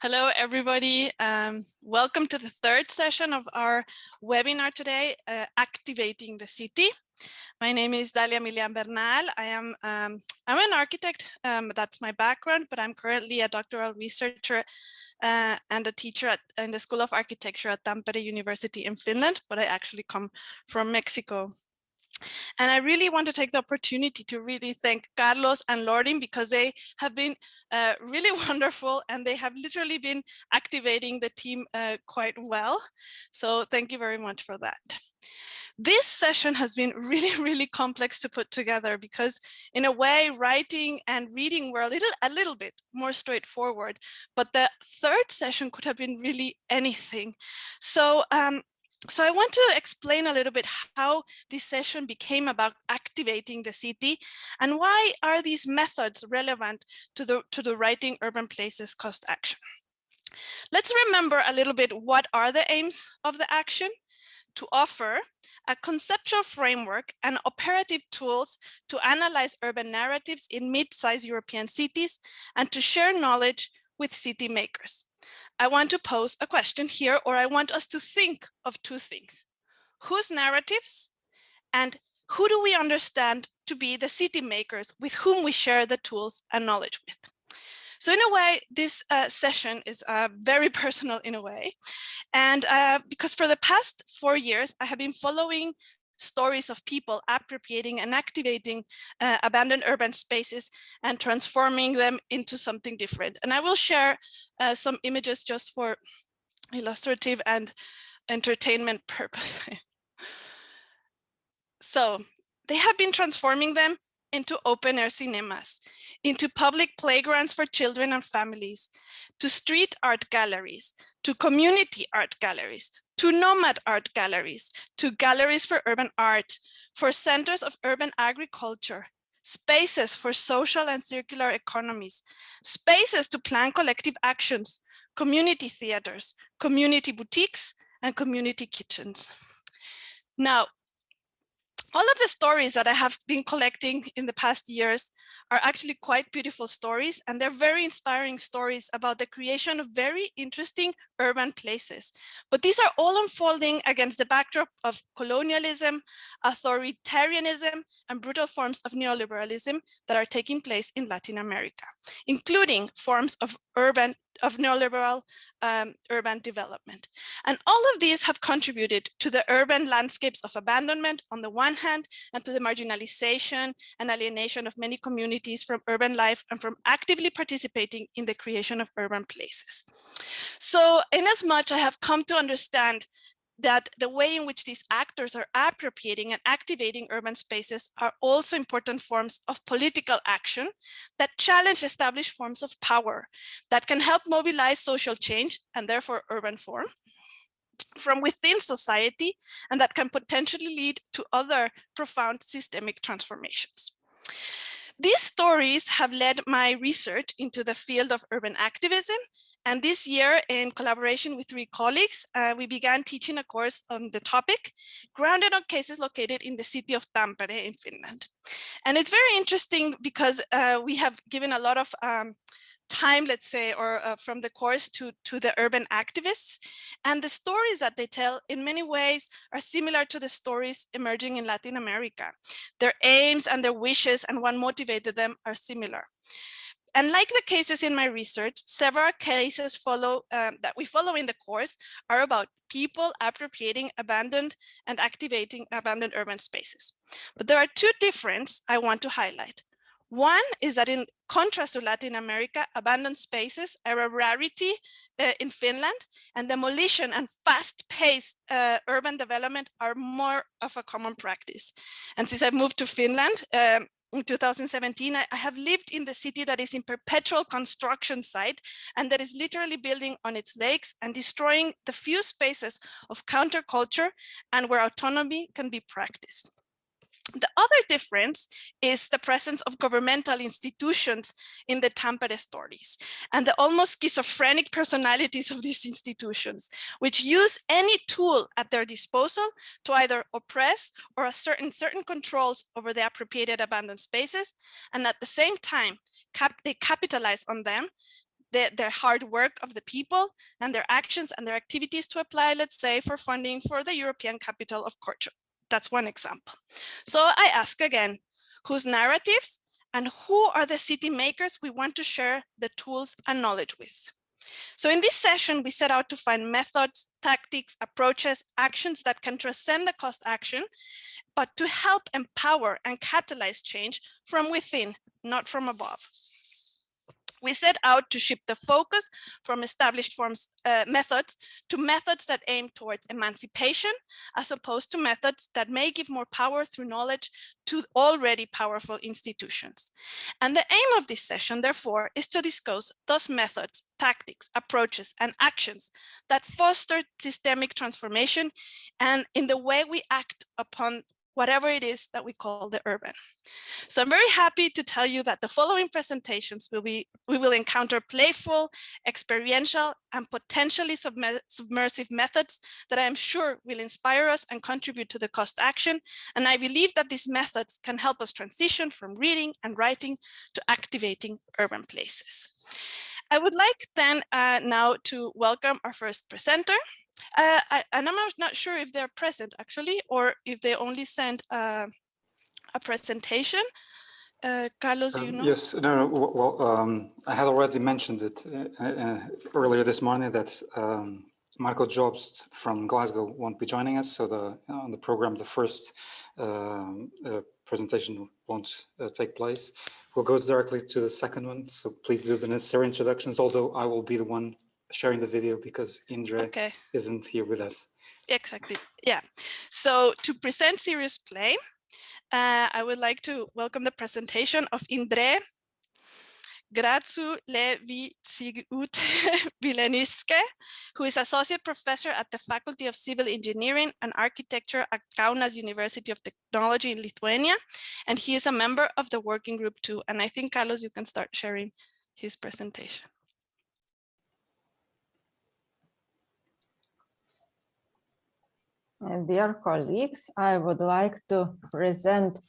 Hello, everybody. Welcome to the third session of our webinar today, Activating the City. My name is Dalia Milián-Bernal. I'm an architect, that's my background, but I'm currently a doctoral researcher and a teacher in the School of Architecture at Tampere University in Finland, but I actually come from Mexico. And I really want to take the opportunity to really thank Carlos and Lorin because they have been really wonderful and they have literally been activating the team quite well. So thank you very much for that. This session has been really complex to put together because in a way writing and reading were a little bit more straightforward, but the third session could have been really anything. So I want to explain a little bit how this session became about activating the city and why are these methods relevant to the writing urban places cost action. Let's remember a little bit what are the aims of the action: to offer a conceptual framework and operative tools to analyze urban narratives in mid-sized European cities and to share knowledge with city makers. I want to pose a question here, or I want us to think of two things: whose narratives and who do we understand to be the city makers with whom we share the tools and knowledge with. So in a way, this session is very personal in a way. And because for the past 4 years, I have been following stories of people appropriating and activating abandoned urban spaces and transforming them into something different. And I will share some images just for illustrative and entertainment purpose. So they have been transforming them into open air cinemas, into public playgrounds for children and families, to street art galleries, to community art galleries, to nomad art galleries, to galleries for urban art, for centers of urban agriculture, spaces for social and circular economies, spaces to plan collective actions, community theaters, community boutiques, and community kitchens. Now, all of the stories that I have been collecting in the past years are actually quite beautiful stories, and they're very inspiring stories about the creation of very interesting urban places. But these are all unfolding against the backdrop of colonialism, authoritarianism, and brutal forms of neoliberalism that are taking place in Latin America, including forms of neoliberal urban development. And all of these have contributed to the urban landscapes of abandonment on the one hand, and to the marginalization and alienation of many communities from urban life and from actively participating in the creation of urban places. So inasmuch I have come to understand that the way in which these actors are appropriating and activating urban spaces are also important forms of political action that challenge established forms of power, that can help mobilize social change and therefore urban form from within society, and that can potentially lead to other profound systemic transformations. These stories have led my research into the field of urban activism. And this year, in collaboration with 3 colleagues, we began teaching a course on the topic, grounded on cases located in the city of Tampere in Finland. And it's very interesting because we have given a lot of time, let's say, or from the course to the urban activists. And the stories that they tell in many ways are similar to the stories emerging in Latin America. Their aims and their wishes and what motivated them are similar. And like the cases in my research, several cases that we follow in the course are about people appropriating abandoned and activating abandoned urban spaces. But there are 2 differences I want to highlight. One is that in contrast to Latin America, abandoned spaces are a rarity in Finland, and demolition and fast-paced urban development are more of a common practice. And since I've moved to Finland, in 2017, I have lived in the city that is in perpetual construction site and that is literally building on its lakes and destroying the few spaces of counterculture and where autonomy can be practiced. The other difference is the presence of governmental institutions in the Tampere stories and the almost schizophrenic personalities of these institutions, which use any tool at their disposal to either oppress or assert certain controls over the appropriated abandoned spaces, and at the same time, they capitalize on them their hard work of the people and their actions and their activities to apply, let's say, for funding for the European capital of culture. That's one example. So I ask again, whose narratives and who are the city makers we want to share the tools and knowledge with? So in this session, we set out to find methods, tactics, approaches, actions that can transcend the cost action, but to help empower and catalyze change from within, not from above. We set out to shift the focus from established methods to methods that aim towards emancipation, as opposed to methods that may give more power through knowledge to already powerful institutions. And the aim of this session, therefore, is to discuss those methods, tactics, approaches, and actions that foster systemic transformation and in the way we act upon whatever it is that we call the urban. So I'm very happy to tell you that the following presentations we will encounter playful, experiential, and potentially submersive methods that I am sure will inspire us and contribute to the cost action. And I believe that these methods can help us transition from reading and writing to activating urban places. I would like then now to welcome our first presenter. And I'm not sure if they're present actually, or if they only sent a presentation. Carlos, you know? Yes, no, well, I had already mentioned it earlier this morning that Michael Jobst from Glasgow won't be joining us. So on the program, the first presentation won't take place. We'll go directly to the second one. So please do the necessary introductions, although I will be the one sharing the video because Indré isn't here with us. Exactly, yeah. So to present Serious Play, I would like to welcome the presentation of Indré Grazuleviciuté-Vileniské, who is Associate Professor at the Faculty of Civil Engineering and Architecture at Kaunas University of Technology in Lithuania. And he is a member of the working group too. And I think, Carlos, you can start sharing his presentation. Dear colleagues, I would like to present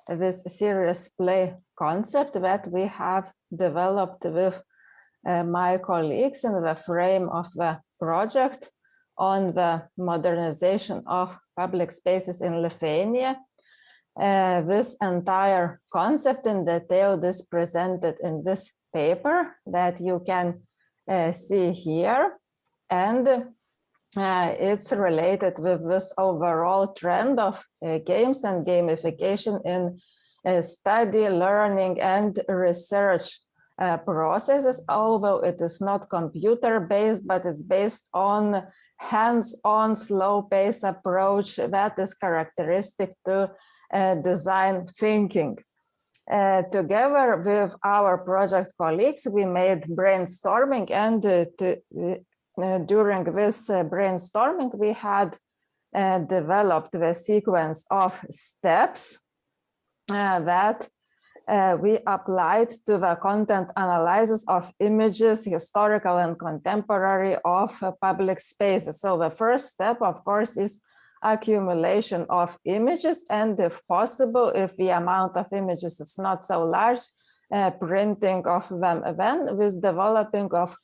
this serious play concept that we have developed with my colleagues in the frame of the project on the modernization of public spaces in Lithuania. This entire concept in detail is presented in this paper that you can see here, and it's related with this overall trend of games and gamification in study, learning, and research processes, although it is not computer-based, but it's based on hands-on, slow-paced approach that is characteristic to design thinking. Together with our project colleagues, we made brainstorming, and during this brainstorming, we had developed the sequence of steps that we applied to the content analysis of images, historical and contemporary, of public spaces. So the first step, of course, is accumulation of images, and if possible, if the amount of images is not so large, printing of them, then with developing of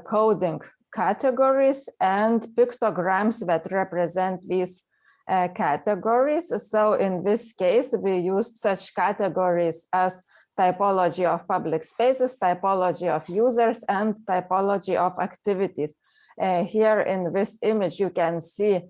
coding categories and pictograms that represent these categories. So in this case, we used such categories as typology of public spaces, typology of users, and typology of activities. Here in this image, you can see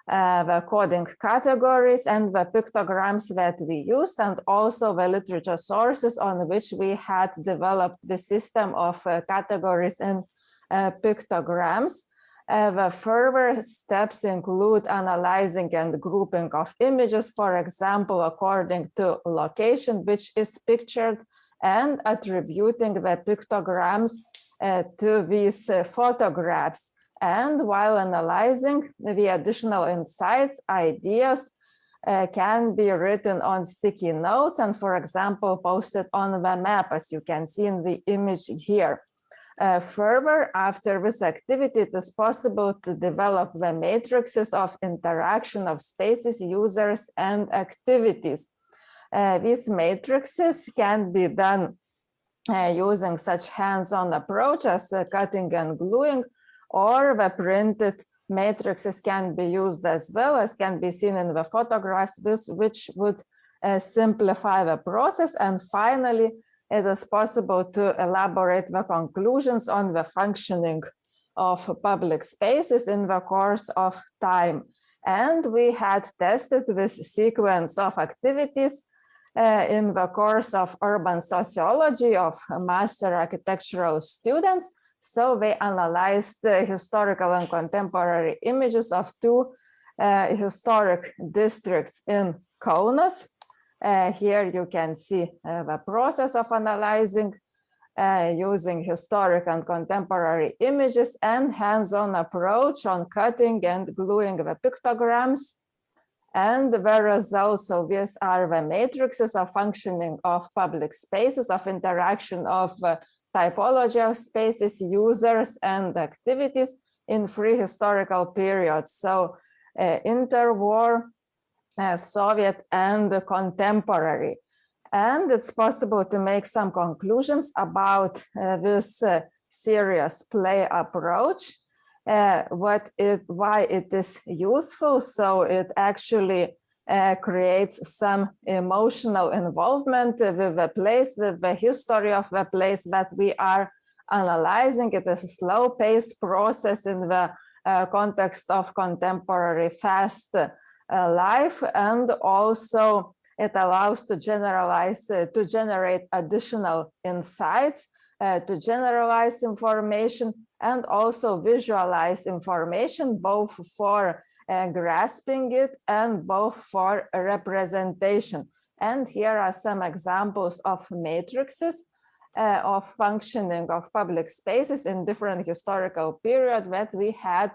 the coding categories and the pictograms that we used, and also the literature sources on which we had developed the system of categories and pictograms. The further steps include analyzing and grouping of images, for example, according to location which is pictured, and attributing the pictograms to these photographs. And while analyzing, the additional insights, ideas can be written on sticky notes and, for example, posted on the map, as you can see in the image here. Further, after this activity, it is possible to develop the matrices of interaction of spaces, users, and activities. These matrices can be done using such hands-on approach as cutting and gluing, or the printed matrices can be used as well, as can be seen in the photographs, which would simplify the process. And finally, it is possible to elaborate the conclusions on the functioning of public spaces in the course of time. And we had tested this sequence of activities in the course of urban sociology of master architectural students. So they analyzed the historical and contemporary images of two historic districts in Kaunas. Here you can see the process of analyzing using historic and contemporary images and hands-on approach on cutting and gluing the pictograms. And the results of this are the matrices of functioning of public spaces, of interaction of typology of spaces, users, and activities in three historical periods. So interwar, Soviet, and contemporary. And it's possible to make some conclusions about this serious play approach, why it is useful. So it actually creates some emotional involvement with the place, with the history of the place that we are analyzing. It is a slow-paced process in the context of contemporary fast life, and also it allows to generalize, to generate additional insights, to generalize information, and also visualize information, both for grasping it and both for representation. And here are some examples of matrices of functioning of public spaces in different historical periods that we had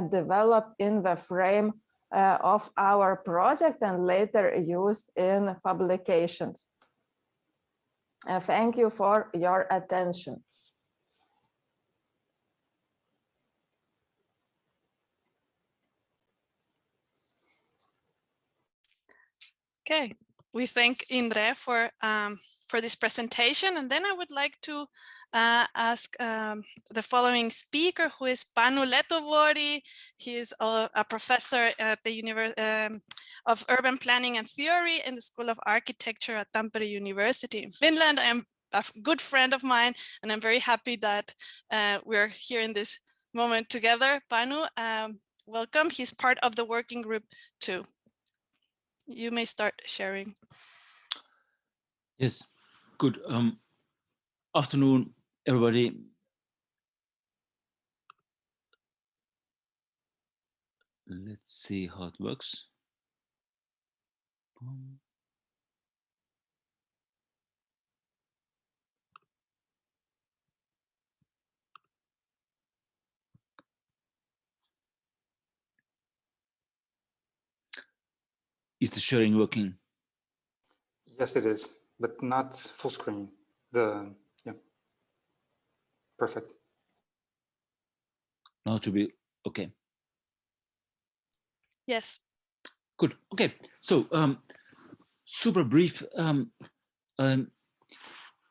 developed in the frame of our project and later used in publications. Thank you for your attention. Okay, we thank Indré for this presentation, and then I would like to ask the following speaker, who is Panu Lehtovuori. He is a professor at the University of Urban Planning and Theory in the School of Architecture at Tampere University in Finland. I am a good friend of mine, and I'm very happy that we're here in this moment together. Panu, welcome. He's part of the working group too. You may start sharing. Yes, good afternoon, everybody. Let's see how it works. Is the sharing working? Yes, it is, but not full screen. Yeah, perfect. Now to be okay. Yes. Good. Okay. So super brief.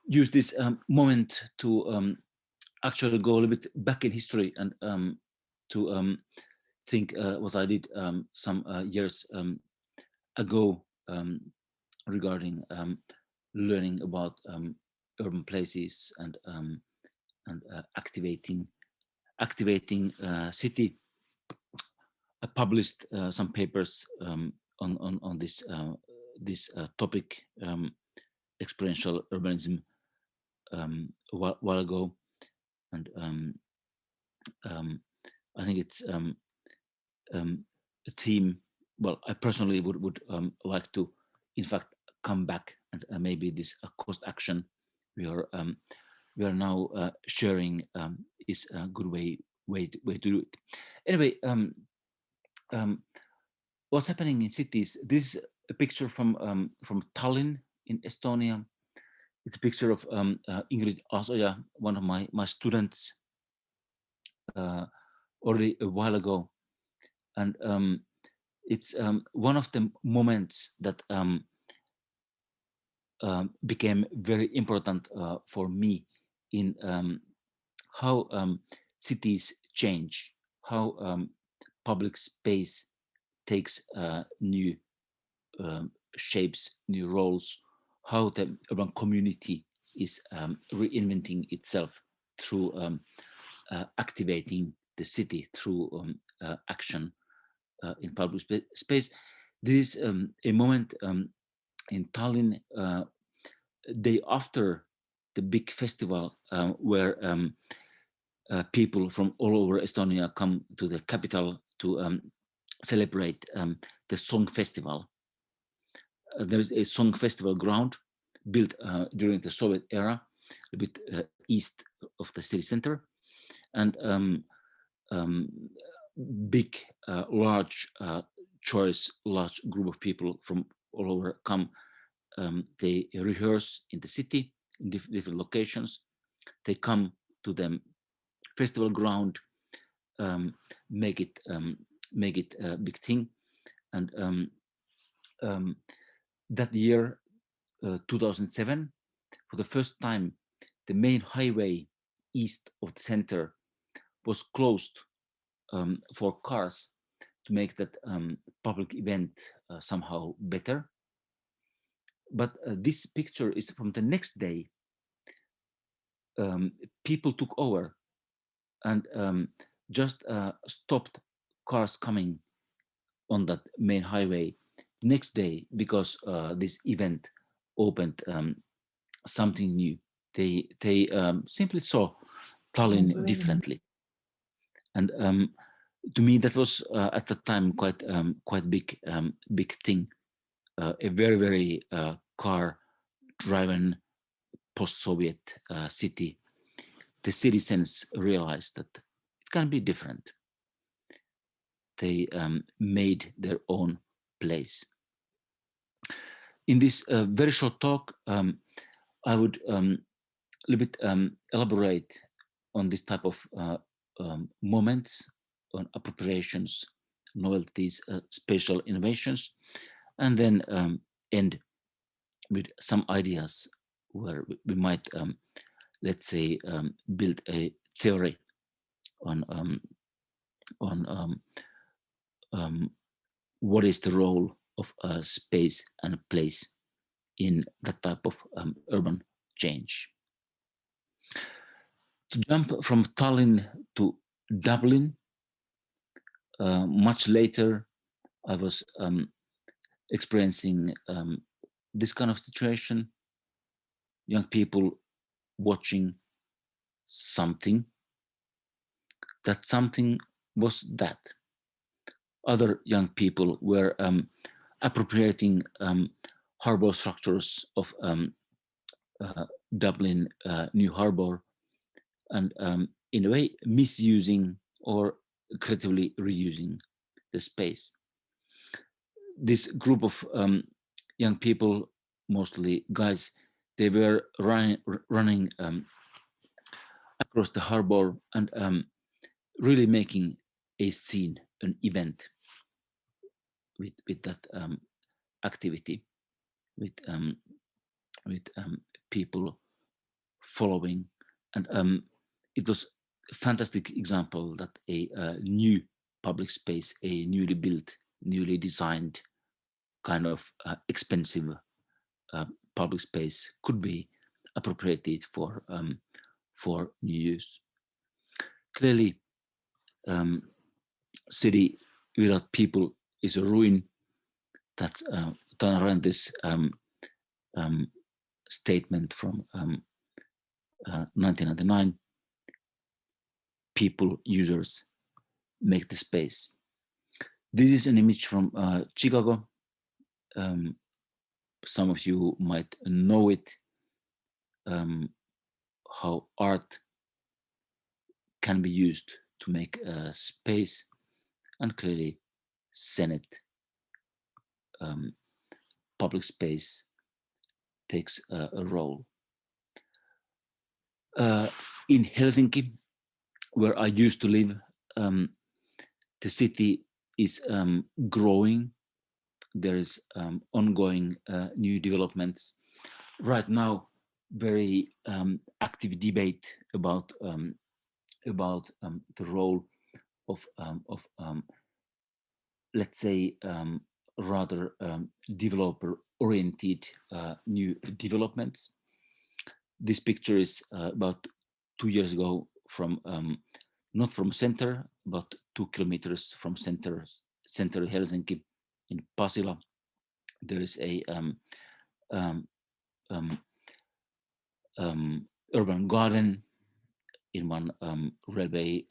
Use this moment to actually go a little bit back in history and to think what I did some years ago regarding learning about urban places and activating city. I published some papers on this topic, experiential urbanism, a while ago, and I think it's a theme. Well, I personally would like to, in fact, come back and maybe this cost action we are now sharing is a good way to do it. Anyway, what's happening in cities? This is a picture from Tallinn in Estonia. It's a picture of Ingrid Asoja, one of my students, already a while ago, and it's one of the moments that became very important for me in how cities change, how public space takes new shapes, new roles, how the urban community is reinventing itself through activating the city through action in public space. This is a moment in Tallinn, day after the big festival where people from all over Estonia come to the capital to celebrate the song festival. There's a song festival ground built during the Soviet era, a bit east of the city center, and big, large large group of people from all over come. They rehearse in the city in different locations. They come to the festival ground, make it a big thing, and that year, 2007, for the first time, the main highway east of the center was closed for cars to make that public event somehow better. But this picture is from the next day. People took over and just stopped cars coming on that main highway next day because this event opened something new. They simply saw Tallinn differently, and to me that was at the time quite big thing. A very car-driven post-Soviet city. The citizens realized that it can be different. They made their own place. In this very short talk, I would a little bit elaborate on this type of moments, on appropriations, novelties, spatial innovations, and then end with some ideas where we might, let's say, build a theory on what is the role of space and place in that type of urban change. To jump from Tallinn to Dublin, much later, I was experiencing this kind of situation, young people watching something. That something was that. Other young people were appropriating harbor structures of Dublin New Harbor and in a way misusing or creatively reusing the space. This group of young people, mostly guys, they were running across the harbor and really making a scene, an event with that activity, with people following, and it was a fantastic example that a new public space, a newly built, newly designed kind of expensive public space could be appropriated for new use. Clearly, city without people is a ruin. That's Tana Rande's statement from 1999. People, users, make the space. This is an image from Chicago. Some of you might know it, how art can be used to make a space, and clearly Senate, public space takes a role. In Helsinki, where I used to live, the city is growing. There is ongoing new developments. right now very active debate about the role of let's say rather developer-oriented new developments. This picture is about 2 years ago from not from center, but 2 kilometers from center Helsinki in Pasila. There is a urban garden in one railway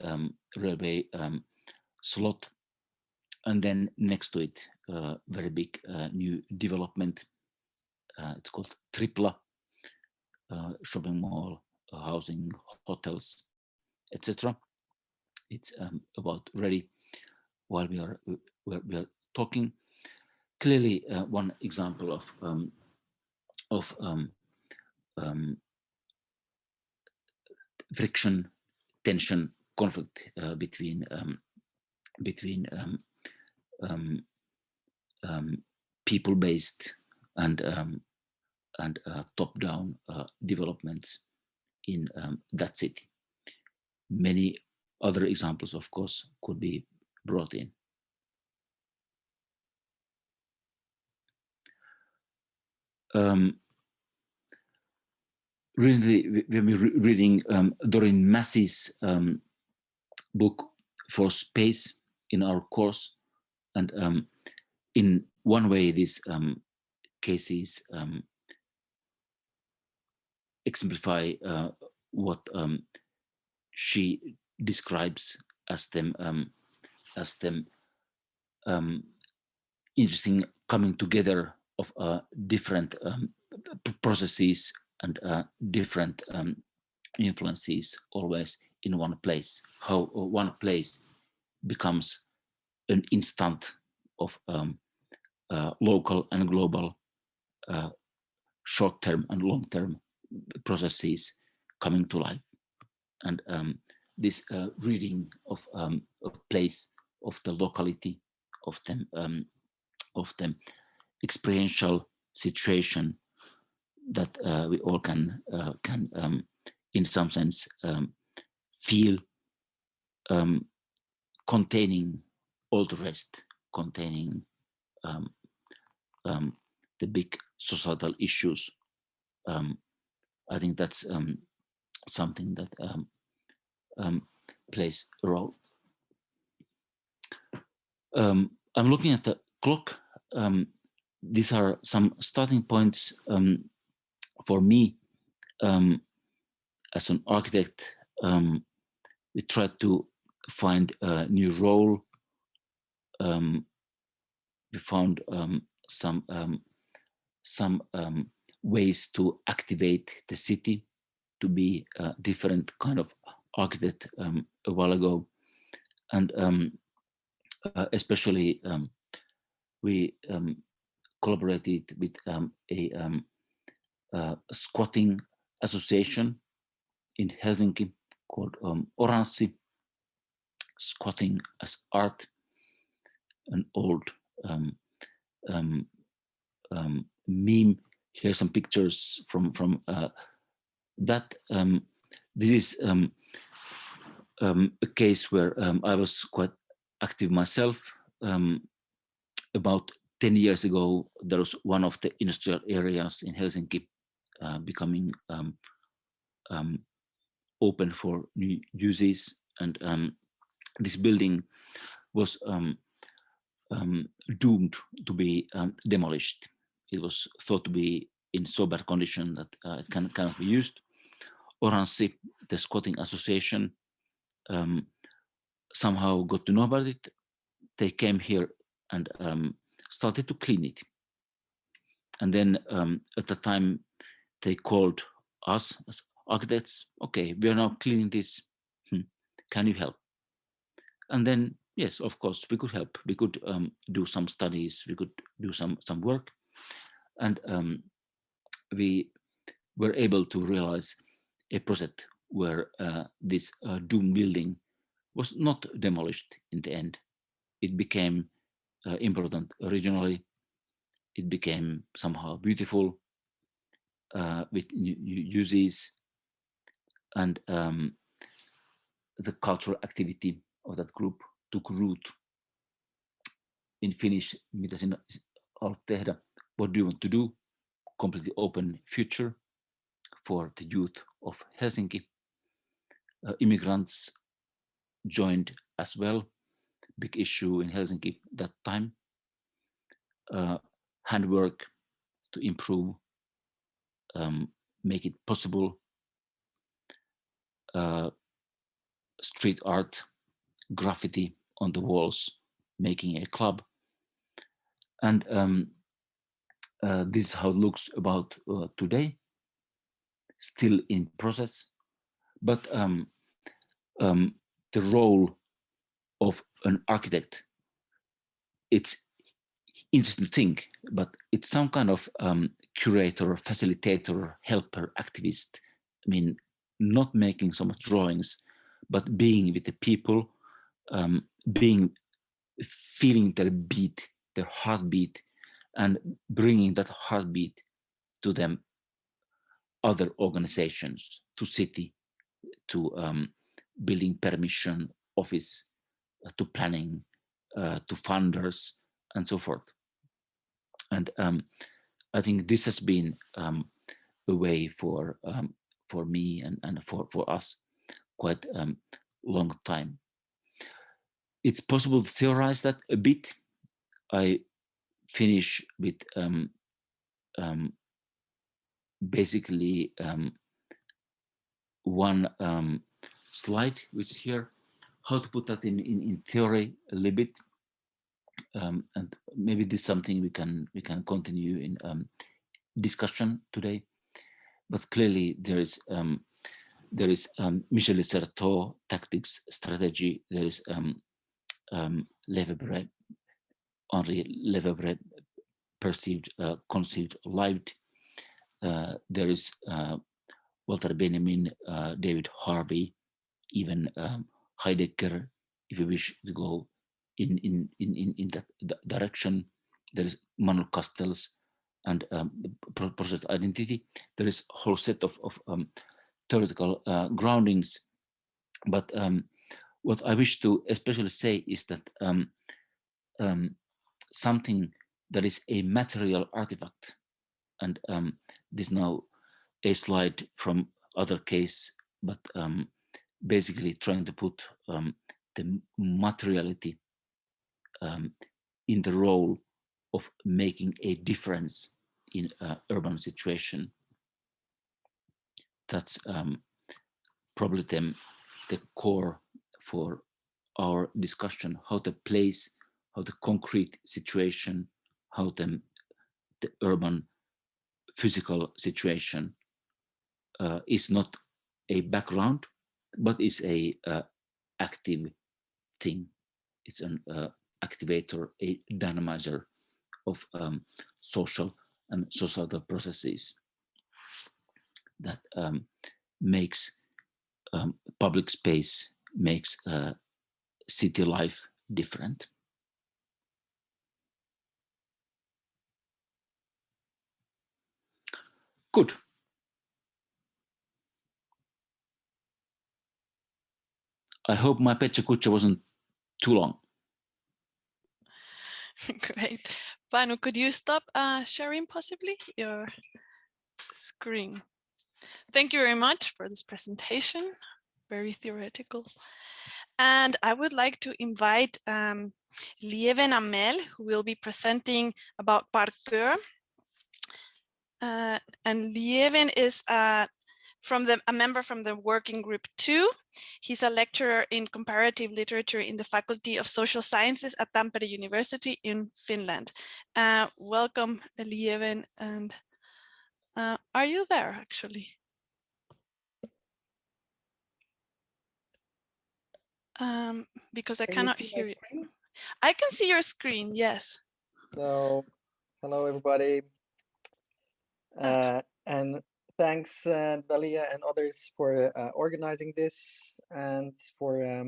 slot, and then next to it, very big new development. It's called Tripla, shopping mall, housing, hotels, etc. It's about ready while we are talking. Clearly, one example of friction, tension, conflict between people-based and top-down developments in that city. Many other examples, of course, could be brought in. Really, we're reading Doreen Massey's book For Space in our course, and in one way, these cases exemplify what she describes as them interesting coming together of different processes and different influences always in one place. How one place becomes an instant of local and global short-term and long-term processes coming to life. And this reading of a place, of the locality, of them experiential situation that we all can in some sense feel containing all the rest, containing the big societal issues. I think that's something that plays a role. I'm looking at the clock. These are some starting points for me as an architect. We tried to find a new role. We found some ways to activate the city to be a different kind of architect a while ago, and especially we collaborated with a squatting association in Helsinki called Oranssi, Squatting as Art, an old meme. Here's some pictures from that. This is a case where I was quite active myself. About 10 years ago, there was one of the industrial areas in Helsinki becoming open for new uses, and this building was doomed to be demolished. It was thought to be in so bad condition that it cannot be used. Oranssi, the squatting association, somehow got to know about it. They came here and started to clean it. And then at the time, they called us as architects. Okay, we are now cleaning this. Can you help? And then, yes, of course, we could help. We could do some studies. We could do some work, and we were able to realize a project where this doomed building was not demolished in the end. It became important originally. It became somehow beautiful, with new uses, and the cultural activity of that group took root. In Finnish, mitä sinä haluat tehdä? What do you want to do? Completely open future for the youth of Helsinki. Immigrants joined as well. Big issue in Helsinki that time. Handwork to improve, make it possible. Street art, graffiti on the walls, making a club. And this is how it looks about today, still in process. But the role of an architect, it's interesting to think, but it's some kind of curator, facilitator, helper, activist. I mean, not making so much drawings, but being with the people, feeling their beat, their heartbeat, and bringing that heartbeat to them, other organizations, to city, to building permission office, to planning, to funders, and so forth. And I think this has been a way for me and for us quite long time. It's possible to theorize that a bit. I finish with basically one slide, which here, how to put that in theory a little bit, and maybe this is something we can continue in discussion today. But clearly there is Michel Certeau tactics strategy. There is Henri Lefebvre perceived, conceived, lived. There is Walter Benjamin, David Harvey, even Heidegger, if you wish to go in that direction. There is Manuel Castells and process identity. There is a whole set of theoretical groundings. But what I wish to especially say is that something that is a material artifact, and this is now a slide from other case, but basically trying to put the materiality in the role of making a difference in urban situation. That's probably the core for our discussion, how the place, how the concrete situation, how the urban physical situation is not a background, but is a active thing. It's an activator, a dynamizer of social and societal processes that makes public space, makes city life different. Good. I hope my Pecha Kucha wasn't too long. Great. Panu, could you stop sharing possibly your screen? Thank you very much for this presentation. Very theoretical. And I would like to invite Lieven Ameel, who will be presenting about Parkour. And Lieven is a member from the working group 2. He's a lecturer in comparative literature in the Faculty of Social Sciences at Tampere University in Finland. Welcome, Lieven. And are you there actually? Because I cannot hear you. I can see your screen, yes. So, hello everybody. And thanks Dalia and others for organizing this and for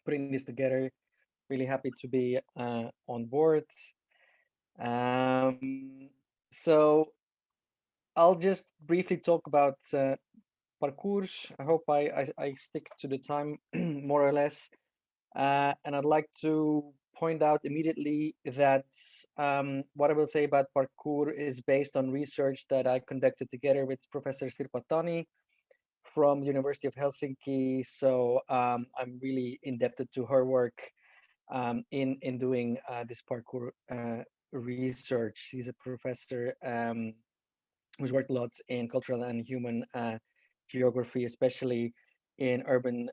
putting this together. Really happy to be on board. So I'll just briefly talk about Parkour. I hope I stick to the time more or less. And I'd like to point out immediately that what I will say about Parkour is based on research that I conducted together with Professor Sirpa Tani from the University of Helsinki. So I'm really indebted to her work in doing this Parkour research. She's a professor who's worked a lot in cultural and human geography, especially in urban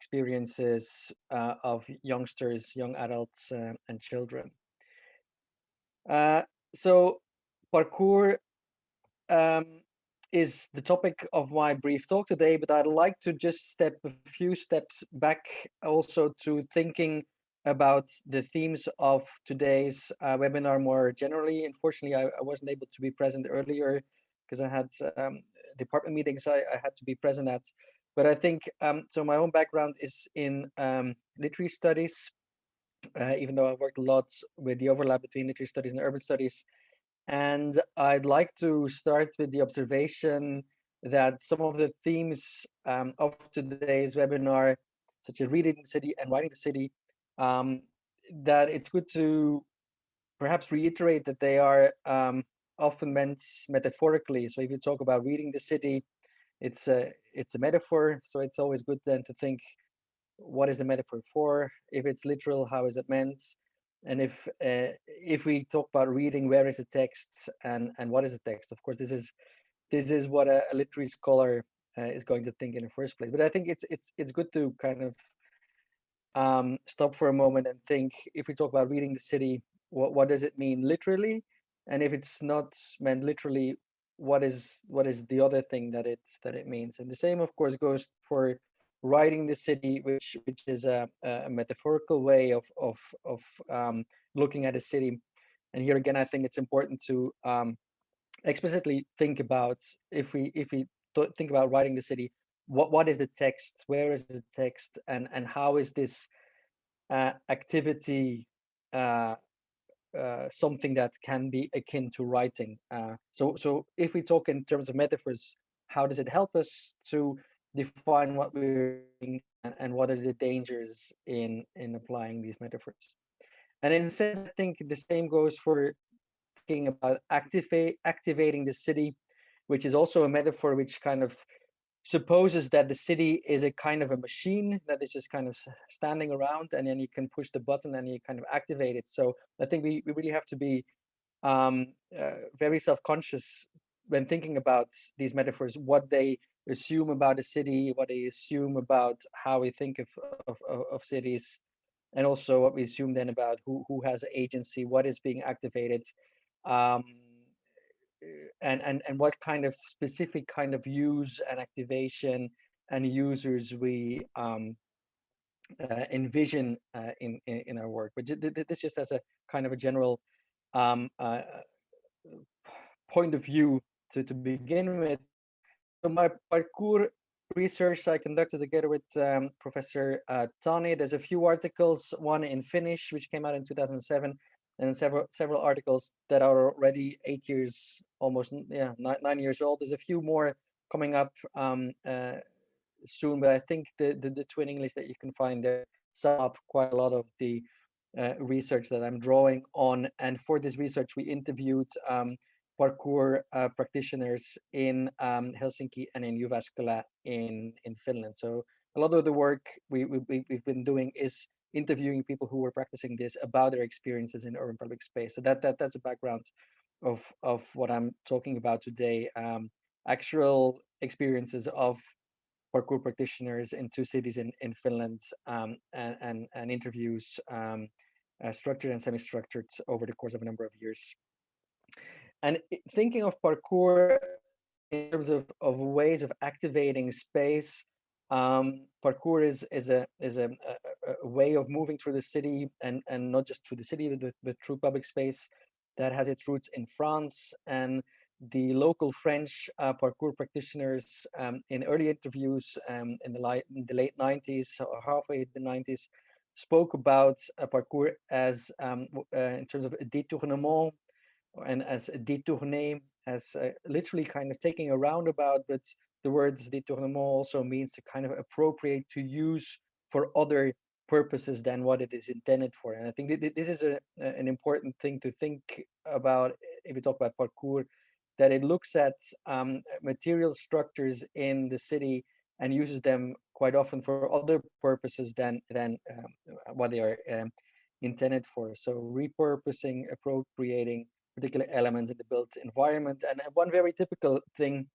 experiences of youngsters, young adults, and children. So Parkour is the topic of my brief talk today, but I'd like to just step a few steps back also to thinking about the themes of today's webinar more generally. Unfortunately, I wasn't able to be present earlier because I had department meetings I had to be present at. But I think, so my own background is in literary studies, even though I've worked a lot with the overlap between literary studies and urban studies. And I'd like to start with the observation that some of the themes of today's webinar, such as reading the city and writing the city, that it's good to perhaps reiterate that they are often meant metaphorically. So if you talk about reading the city, it's a metaphor. So it's always good then to think, what is the metaphor for? If it's literal, how is it meant? And if we talk about reading, where is the text and what is the text? Of course, this is what a literary scholar is going to think in the first place. But I think it's good to kind of stop for a moment and think, if we talk about reading the city, what does it mean literally? And if it's not meant literally, what is the other thing that it means? And the same, of course, goes for writing the city, which is a metaphorical way of looking at a city. And here again, I think it's important to explicitly think about, if we think about writing the city, what is the text, where is the text, and how is this activity something that can be akin to writing. So if we talk in terms of metaphors, how does it help us to define what we're doing, and what are the dangers in applying these metaphors? And in a sense, I think the same goes for thinking about activating the city, which is also a metaphor which kind of supposes that the city is a kind of a machine that is just kind of standing around, and then you can push the button and you kind of activate it. So I think we really have to be very self-conscious when thinking about these metaphors, what they assume about a city, what they assume about how we think of cities, and also what we assume then about who has agency, what is being activated, and what kind of specific kind of use and activation and users we envision in our work. But this just as a kind of a general point of view to begin with. So my Parkour research I conducted together with Professor Tani. There's a few articles, one in Finnish, which came out in 2007, and several articles that are already 8 years, almost 9 years old. There's a few more coming up soon, but I think the twin English that you can find there sum up quite a lot of the research that I'm drawing on. And for this research, we interviewed Parkour practitioners in Helsinki and in Jyväskylä in Finland. So a lot of the work we've been doing is interviewing people who were practicing this about their experiences in urban public space. So that's a background of what I'm talking about today. Actual experiences of Parkour practitioners in 2 cities in Finland, and interviews structured and semi-structured over the course of a number of years. And thinking of Parkour in terms of ways of activating space, Parkour is a way of moving through the city, and not just through the city, but through public space that has its roots in France. And the local French Parkour practitioners in early interviews in the late 90s or halfway the 90s spoke about Parkour as in terms of a détournement, and as détourner, as literally kind of taking a roundabout, but the word détournement also means to kind of appropriate, to use for other purposes than what it is intended for. And I think this is an important thing to think about if we talk about parkour, that it looks at material structures in the city and uses them quite often for other purposes than what they are intended for. So repurposing, appropriating particular elements in the built environment. And one very typical thing,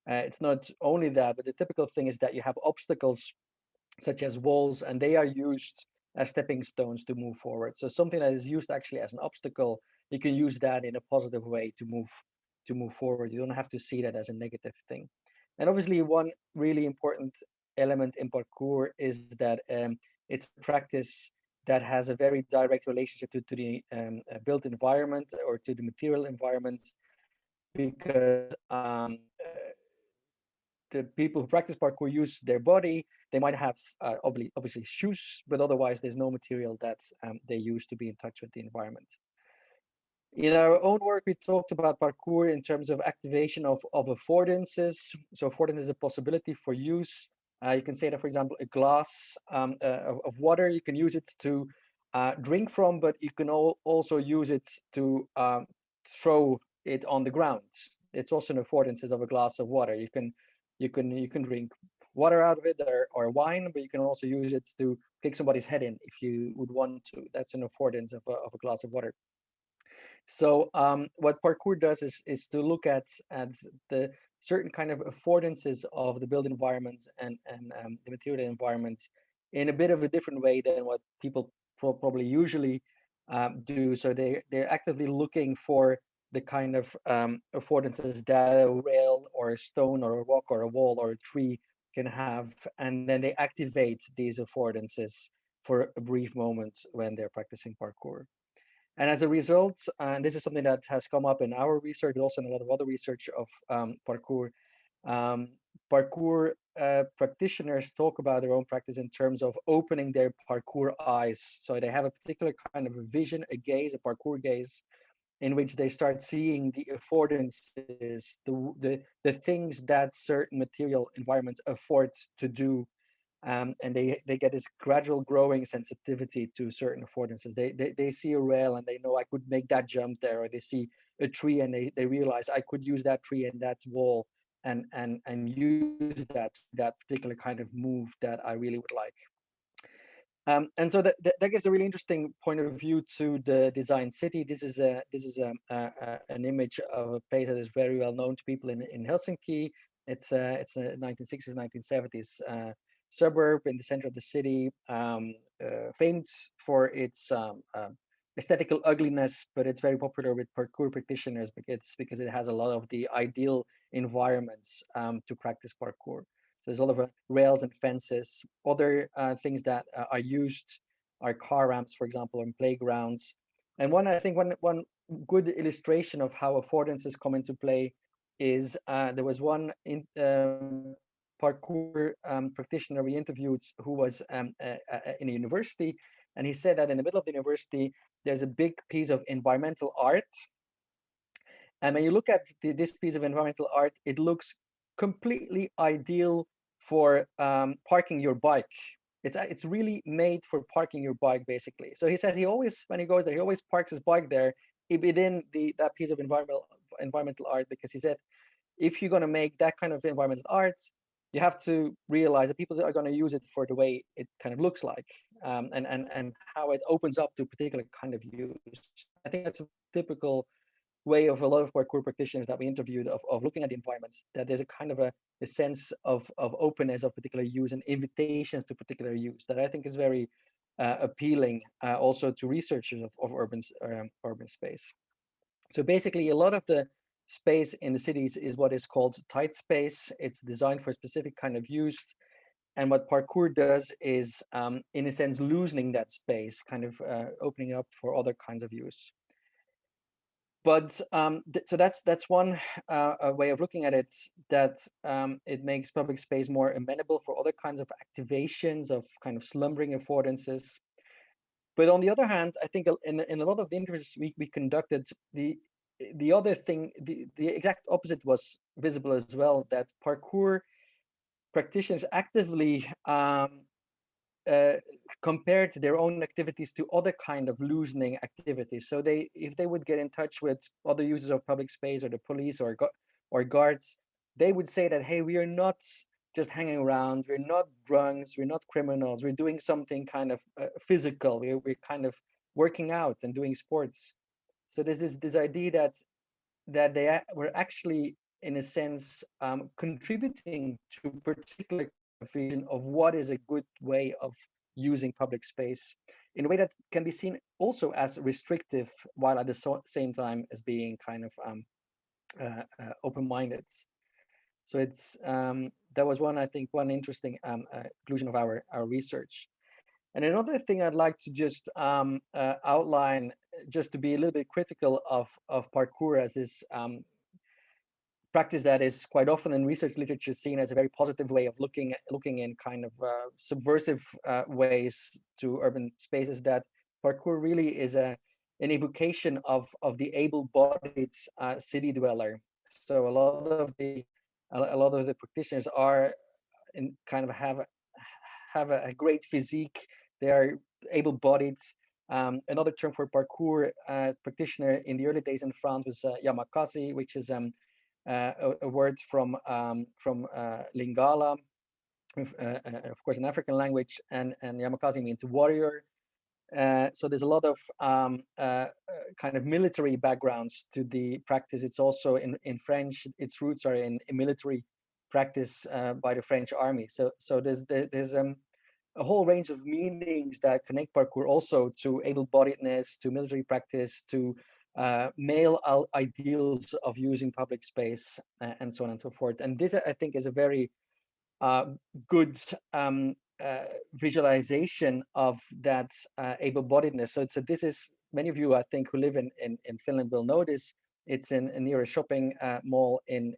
it's not only that, but the typical thing is that you have obstacles such as walls, and they are used as stepping stones to move forward. So something that is used actually as an obstacle, you can use that in a positive way to move forward. You don't have to see that as a negative thing. And obviously, one really important element in parkour is that it's a practice that has a very direct relationship to the built environment or to the material environment, because the people who practice parkour use their body. They might have obviously shoes, but otherwise there's no material that they use to be in touch with the environment. In our own work, we talked about parkour in terms of activation of affordances. So affordance is a possibility for use. You can say that, for example, a glass of water, you can use it to drink from, but you can also use it to throw it on the ground. It's also an affordances of a glass of water. You can drink water out of it or wine, but you can also use it to kick somebody's head in if you would want to. That's an affordance of a glass of water. So what parkour does is to look at the certain kind of affordances of the built environment and the material environment in a bit of a different way than what people probably usually do. So they're actively looking for the kind of affordances that a rail or a stone or a rock or a wall or a tree can have, and then they activate these affordances for a brief moment when they're practicing parkour. And as a result, and this is something that has come up in our research, but also in a lot of other research of parkour, parkour practitioners talk about their own practice in terms of opening their parkour eyes. So they have a particular kind of a vision, a gaze, a parkour gaze, in which they start seeing the affordances, the things that certain material environments afford to do. And they get this gradual growing sensitivity to certain affordances. They see a rail and they know I could make that jump there, or they see a tree and they realize I could use that tree and that wall and use that particular kind of move that I really would like. And so that gives a really interesting point of view to the design city. This is an image of a place that is very well known to people in Helsinki. It's a 1960s, 1970s suburb in the center of the city, famed for its aesthetical ugliness, but it's very popular with parkour practitioners because it has a lot of the ideal environments to practice parkour. So there's a lot of rails and fences. Other things that are used are car ramps, for example, and playgrounds. And I think one good illustration of how affordances come into play is there was one parkour practitioner we interviewed who was in a university, and he said that in the middle of the university there's a big piece of environmental art, and when you look at this piece of environmental art, it looks completely ideal for parking your bike. It's really made for parking your bike, basically. So he says he always, when he goes there, he always parks his bike there within that piece of environmental art, because he said if you're going to make that kind of environmental art, you have to realize that people are going to use it for the way it kind of looks like, and how it opens up to a particular kind of use. I think that's a typical way of a lot of parkour practitioners that we interviewed of looking at the environments, that there's a kind of a sense of openness of particular use and invitations to particular use that I think is very appealing also to researchers of urban space. So basically a lot of the space in the cities is what is called tight space. It's designed for a specific kind of use. And what parkour does is, in a sense, loosening that space, kind of opening up for other kinds of use. But so that's one way of looking at it, that it makes public space more amenable for other kinds of activations of kind of slumbering affordances. But on the other hand, I think in a lot of the interviews we conducted, the other thing, the exact opposite was visible as well, that parkour practitioners actively compared their own activities to other kind of loosening activities. So if they would get in touch with other users of public space or the police or guards, they would say that, hey, we are not just hanging around, we're not drunks, we're not criminals, we're doing something kind of physical, we're kind of working out and doing sports. So there's this idea that they were actually, in a sense, contributing to particular vision of what is a good way of using public space in a way that can be seen also as restrictive, while at the same time as being kind of open-minded. So it's that was one, I think, one interesting conclusion of our research. And another thing I'd like to just outline, just to be a little bit critical of parkour as this practice that is quite often in research literature seen as a very positive way of looking in kind of subversive ways to urban spaces, that parkour really is an evocation of the able-bodied city dweller. So a lot of the practitioners are in kind of have a great physique. They are able-bodied. Another term for parkour practitioner in the early days in France was yamakasi, which is a word from Lingala, of course, an African language, and yamakasi means warrior. So there's a lot of kind of military backgrounds to the practice. It's also in French. Its roots are in military practice by the French army. So there's a whole range of meanings that connect parkour also to able-bodiedness, to military practice, to male ideals of using public space, and so on and so forth. And this, I think, is a very good visualization of that able-bodiedness. So this is, many of you, I think, who live in Finland will know this. It's near a shopping mall in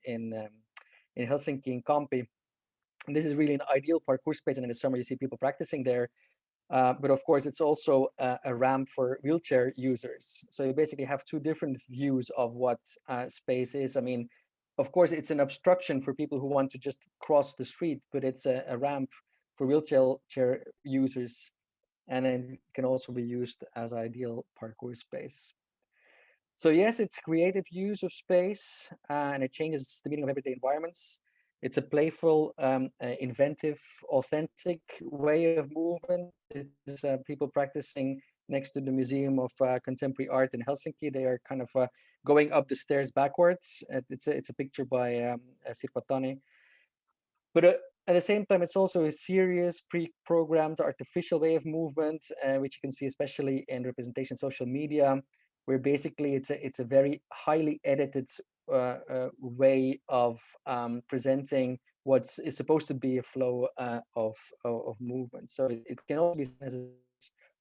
Helsinki, in Kamppi. And this is really an ideal parkour space, and in the summer you see people practicing there. But of course, it's also a ramp for wheelchair users. So you basically have two different views of what space is. I mean, of course, it's an obstruction for people who want to just cross the street, but it's a ramp for wheelchair users. And it can also be used as ideal parkour space. So yes, it's creative use of space, and it changes the meaning of everyday environments. It's a playful, inventive, authentic way of movement. It's people practicing next to the Museum of Contemporary Art in Helsinki. They are kind of going up the stairs backwards. It's a picture by Sirpa Tani. But at the same time, it's also a serious, pre-programmed artificial way of movement, which you can see especially in representation social media, where basically it's a very highly edited way of presenting what is supposed to be a flow of movement. So it can also be seen as a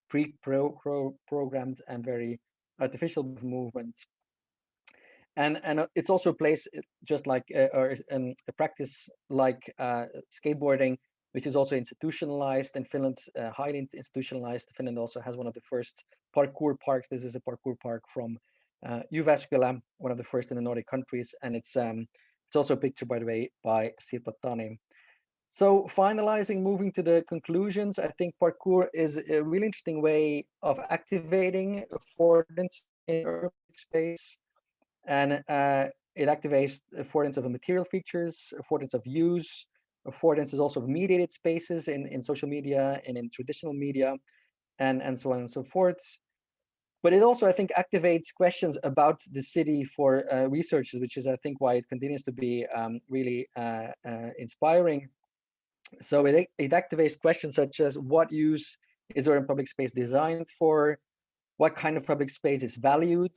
pre-programmed and very artificial movement. And it's also a place just like a practice like skateboarding, which is also institutionalized in Finland, highly institutionalized. Finland also has one of the first parkour parks. This is a parkour park from Jyväskylä, one of the first in the Nordic countries, and it's also a picture, by the way, by Sirpa Tani. So finalizing, moving to the conclusions, I think parkour is a really interesting way of activating affordance in urban space, and it activates affordance of material features, affordance of use. Affordance is also of mediated spaces in social media and in traditional media, and so on and so forth. But it also, I think, activates questions about the city for researchers, which is, I think, why it continues to be really inspiring. So it activates questions such as, what use is urban public space designed for? What kind of public space is valued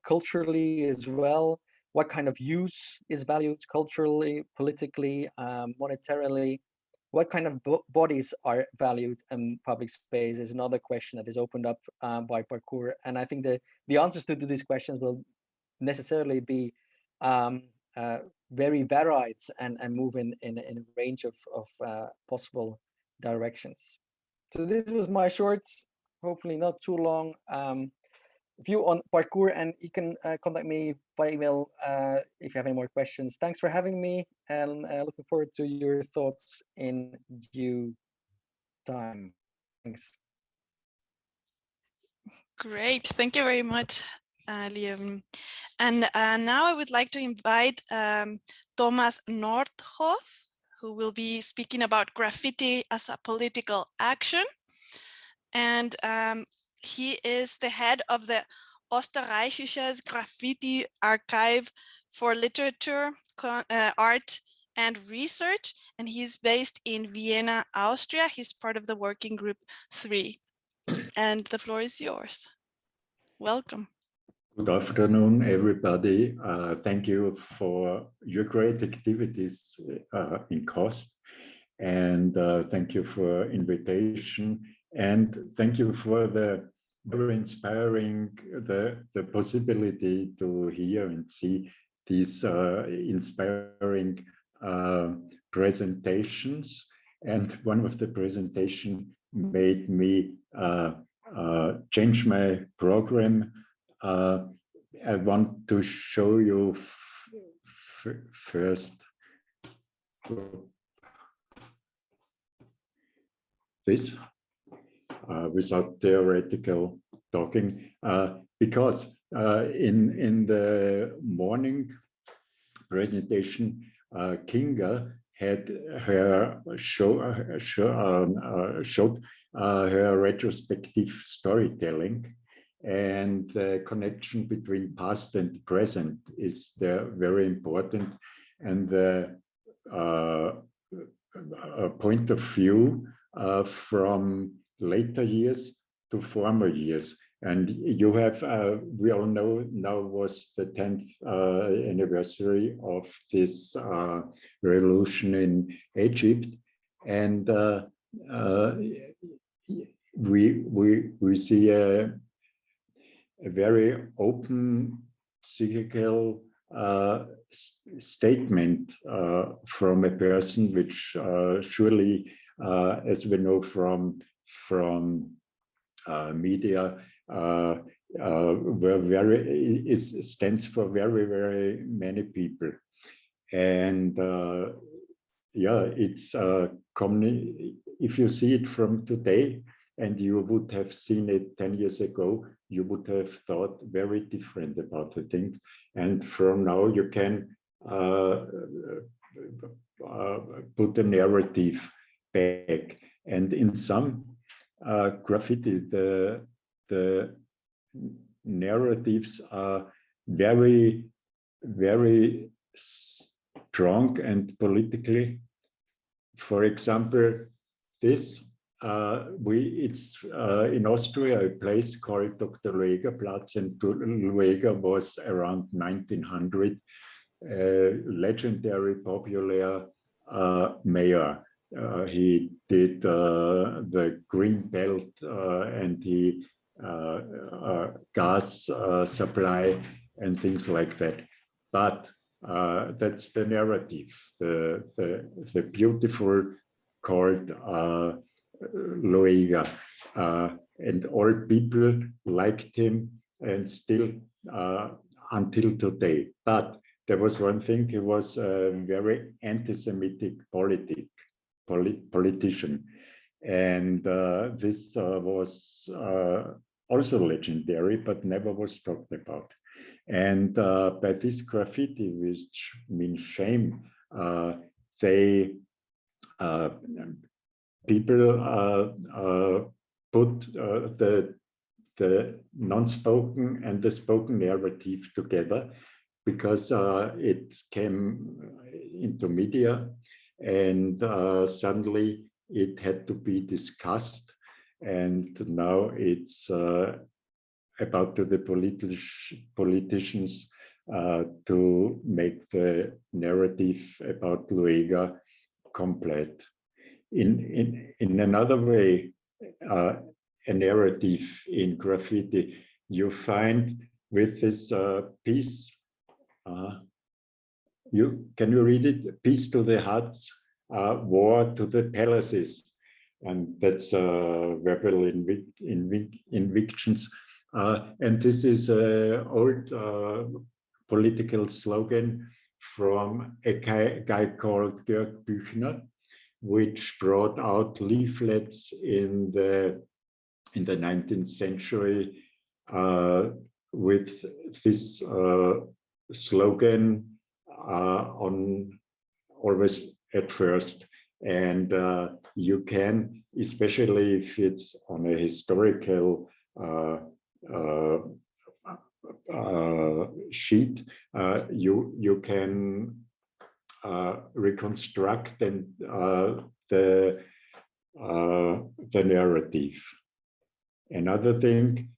culturally as well? What kind of use is valued culturally, politically, monetarily? What kind of bodies are valued in public space is another question that is opened up by parkour. And I think the answers to these questions will necessarily be very varied and move in a range of possible directions. So this was my short, hopefully not too long, view on Parkour, and you can contact me by email if you have any more questions. Thanks for having me, and looking forward to your thoughts in due time. Thanks. Great, thank you very much, Lieven. And now I would like to invite Thomas Northoff, who will be speaking about graffiti as a political action. And he is the head of the Österreichisches Graffiti Archive for Literature, Art and Research, and he's based in Vienna, Austria. He's part of the Working Group 3. And the floor is yours. Welcome. Good afternoon, everybody. Thank you for your great activities in COST, and thank you for invitation, and thank you for the very inspiring the possibility to hear and see these inspiring presentations. And one of the presentation made me change my program. I want to show you first this without theoretical talking, because in the morning presentation, Kinga had her showed her retrospective storytelling, and the connection between past and present is there very important, and the point of view from later years to former years. And you have, we all know now was the 10th anniversary of this revolution in Egypt, and we see a very open psychical statement from a person, which surely, as we know from media, stands for very many people. And yeah, it's if you see it from today and you would have seen it 10 years ago, you would have thought very different about the thing. And from now you can put the narrative back. And in some graffiti, the narratives are very strong and politically. For example, this it's in Austria a place called Dr. Lueger-Platz, and Lueger was around 1900 legendary popular mayor. He did the green belt and he gas supply and things like that. But that's the narrative. The beautiful called Lueger, and all people liked him, and still until today. But there was one thing: he was a very anti-Semitic politician, and this was also legendary, but never was talked about. And by this graffiti, which means shame, people put the non-spoken and the spoken narrative together, because it came into media, and suddenly it had to be discussed, and now it's about to the politicians to make the narrative about Lueger complete. In another way, a narrative in graffiti you find with this piece. Can you read it? Peace to the huts, war to the palaces, and that's verbal invictions And this is an old political slogan from a guy called Georg Büchner, which brought out leaflets in the 19th century with this slogan on always at first. And you can, especially if it's on a historical sheet, you can reconstruct and the narrative. Another thing,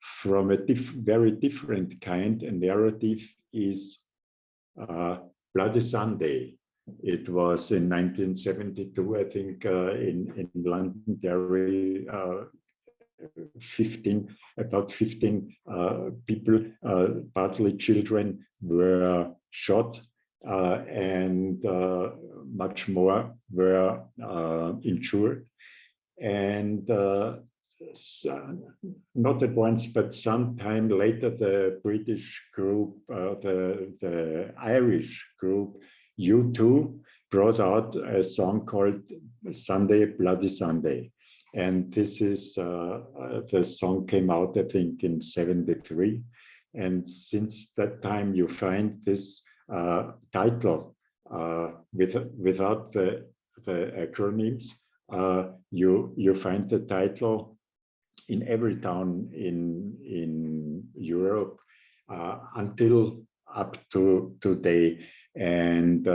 from a very different kind, a narrative is Bloody Sunday. It was in 1972, I think, in Londonderry, about 15 people, partly children, were shot, and much more were injured. And not at once, but sometime later, the British group, the Irish group, U2, brought out a song called Sunday, Bloody Sunday. And this is, the song came out, I think, in '73. And since that time, you find this title without the acronyms. You find the title in every town in Europe until up to today. And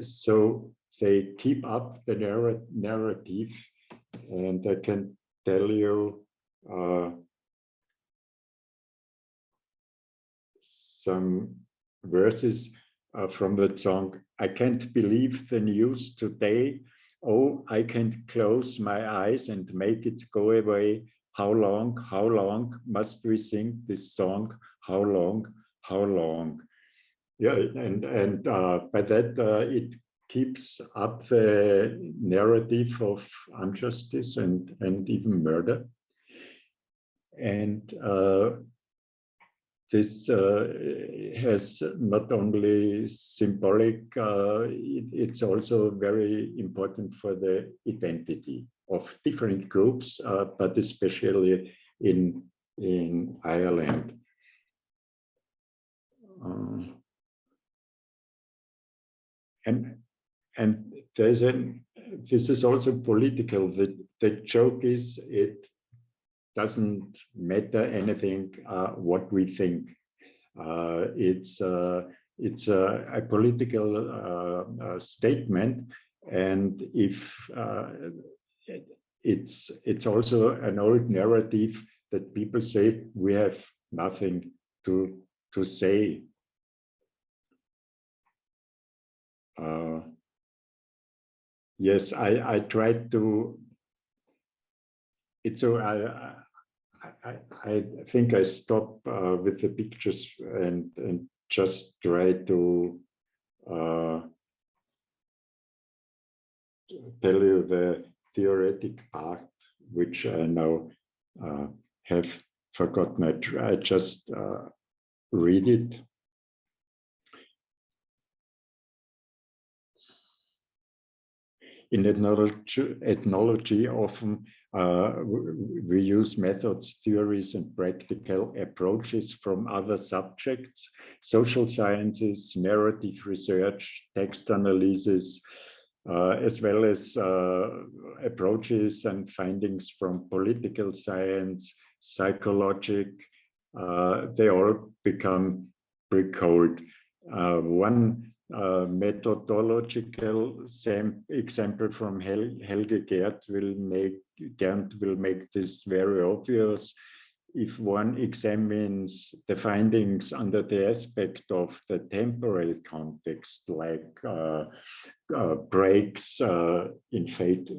so they keep up the narrative, and I can tell you some verses from that song. I can't believe the news today. Oh, I can't close my eyes and make it go away. How long must we sing this song? How long? Yeah, and by that it keeps up the narrative of injustice and even murder. And this has not only symbolic, it's also very important for the identity of different groups, but especially in Ireland. And there's this is also political. The joke is, it doesn't matter anything what we think. It's a political statement, and if it's also an old narrative that people say we have nothing to say. Yes, I tried to. It's so I think I stop with the pictures and just try to tell you the theoretic part, which I now have forgotten. I just read it. In ethnology, often we use methods, theories, and practical approaches from other subjects: social sciences, narrative research, text analysis, as well as approaches and findings from political science, psychology. They all become pre-cold. One methodological example from Helge Gert will make this very obvious. If one examines the findings under the aspect of the temporal context, like breaks in fate,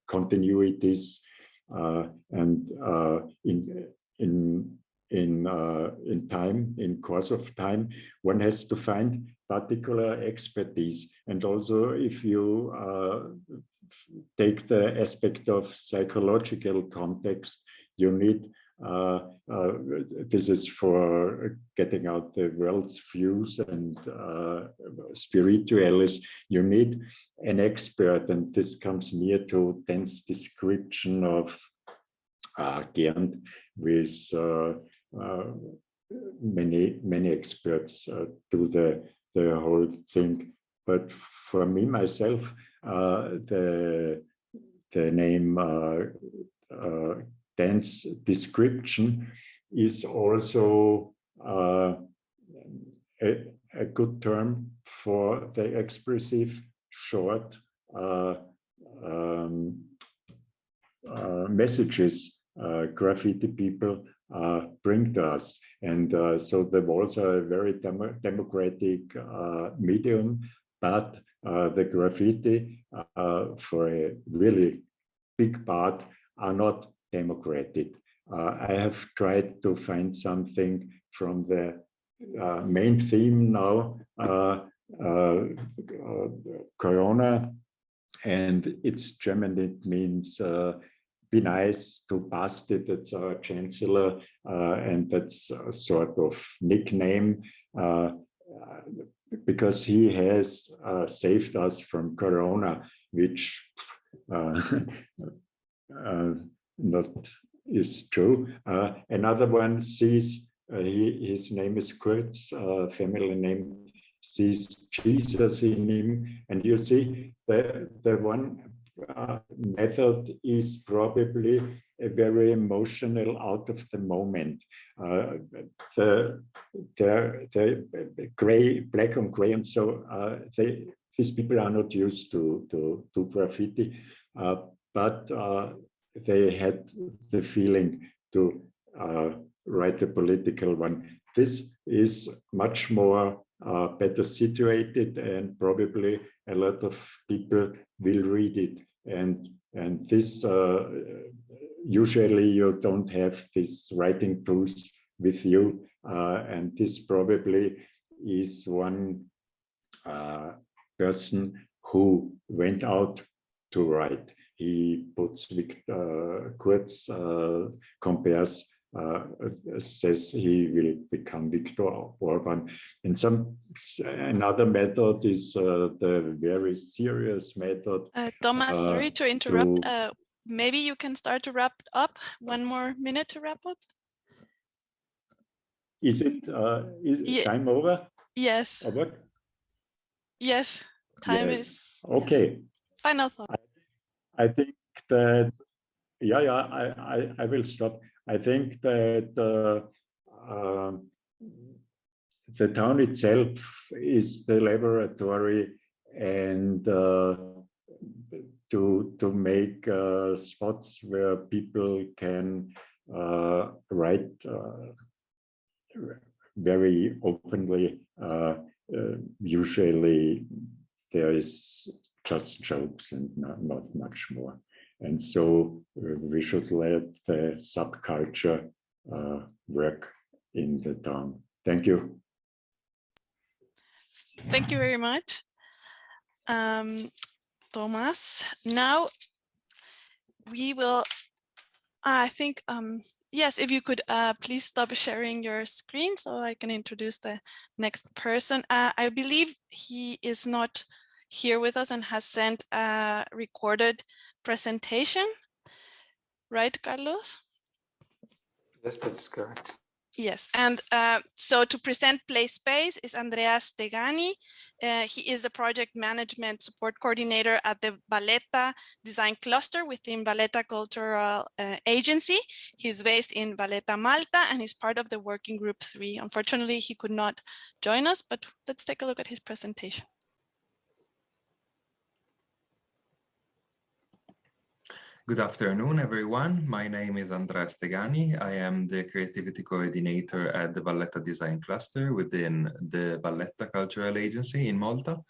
continuities, and in in course of time, one has to find particular expertise. And also, if you take the aspect of psychological context, you need, this is for getting out the world's views and spiritualists, you need an expert, and this comes near to Dan's description of Gerndt with many experts do the whole thing. But for me, myself, the name Dan's description is also a good term for the expressive short messages graffiti people bring to us. And so the walls are a very democratic medium, but the graffiti for a really big part are not democratic. I have tried to find something from the main theme now, Corona, and its German, it means be nice to bust it. It's our chancellor, and that's a sort of nickname because he has saved us from Corona, which not is true. Another one sees, his name is Kurz, family name, sees Jesus in him. And you see, the one method is probably a very emotional, out of the moment. The gray, black on gray, and so these people are not used to graffiti, but they had the feeling to write a political one. This is much more better situated, and probably a lot of people will read it. And this usually you don't have these writing tools with you, and this probably is one person who went out to write. He puts Kurz compares, says he will become Viktor Orban. And another method is the very serious method. Thomas, sorry to interrupt. Maybe you can start to wrap up. 1 more minute to wrap up. Is it time over? Yes. Over? Yes. Time yes. is. Okay. Yes. Final thought. I think that, I will stop. I think that the town itself is the laboratory, and to make spots where people can write very openly. Usually there is just jokes and not much more. And so we should let the subculture work in the town. Thank you. Thank you very much, Thomas. Now we will, I think, yes, if you could please stop sharing your screen so I can introduce the next person. I believe he is not here with us and has sent a recorded presentation, right, Carlos? Yes, that's correct. Yes, and so to present Playspace is Andrea Stegani. He is the project management support coordinator at the Valletta Design Cluster within Valletta Cultural Agency. He's based in Valletta, Malta, and he's part of the working group 3. Unfortunately, he could not join us, but let's take a look at his presentation. Good afternoon, everyone. My name is Andrea Stegani. I am the creativity coordinator at the Valletta Design Cluster within the Valletta Cultural Agency in Malta.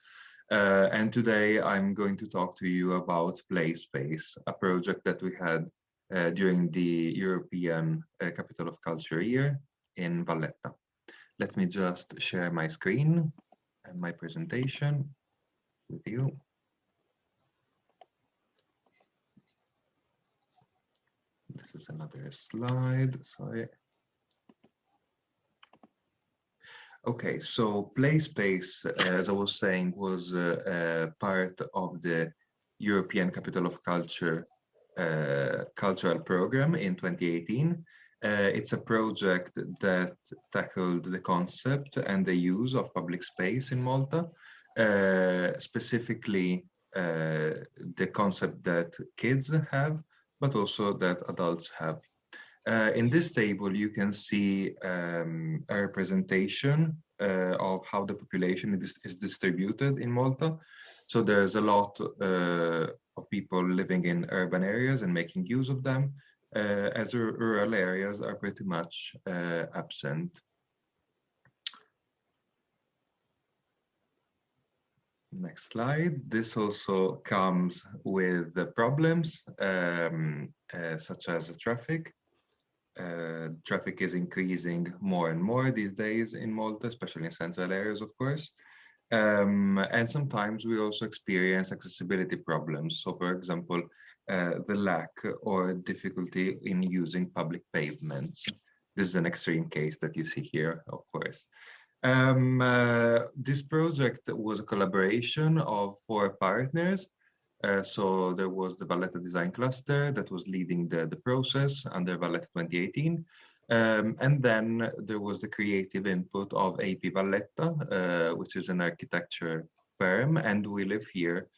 And today I'm going to talk to you about Playspace, a project that we had during the European Capital of Culture year in Valletta. Let me just share my screen and my presentation with you. This is another slide, sorry. Okay, so Playspace, as I was saying, was part of the European Capital of Culture cultural program in 2018. It's a project that tackled the concept and the use of public space in Malta, specifically the concept that kids have, but also that adults have. In this table, you can see a representation of how the population is distributed in Malta. So there's a lot of people living in urban areas and making use of them, as rural areas are pretty much absent. Next slide. This also comes with the problems such as traffic. Traffic is increasing more and more these days in Malta, especially in central areas, of course. And sometimes we also experience accessibility problems. So, for example, the lack or difficulty in using public pavements. This is an extreme case that you see here, of course. This project was a collaboration of 4 partners. So there was the Valletta Design Cluster that was leading the process under Valletta 2018. And then there was the creative input of AP Valletta, which is an architecture firm, and We Live Here,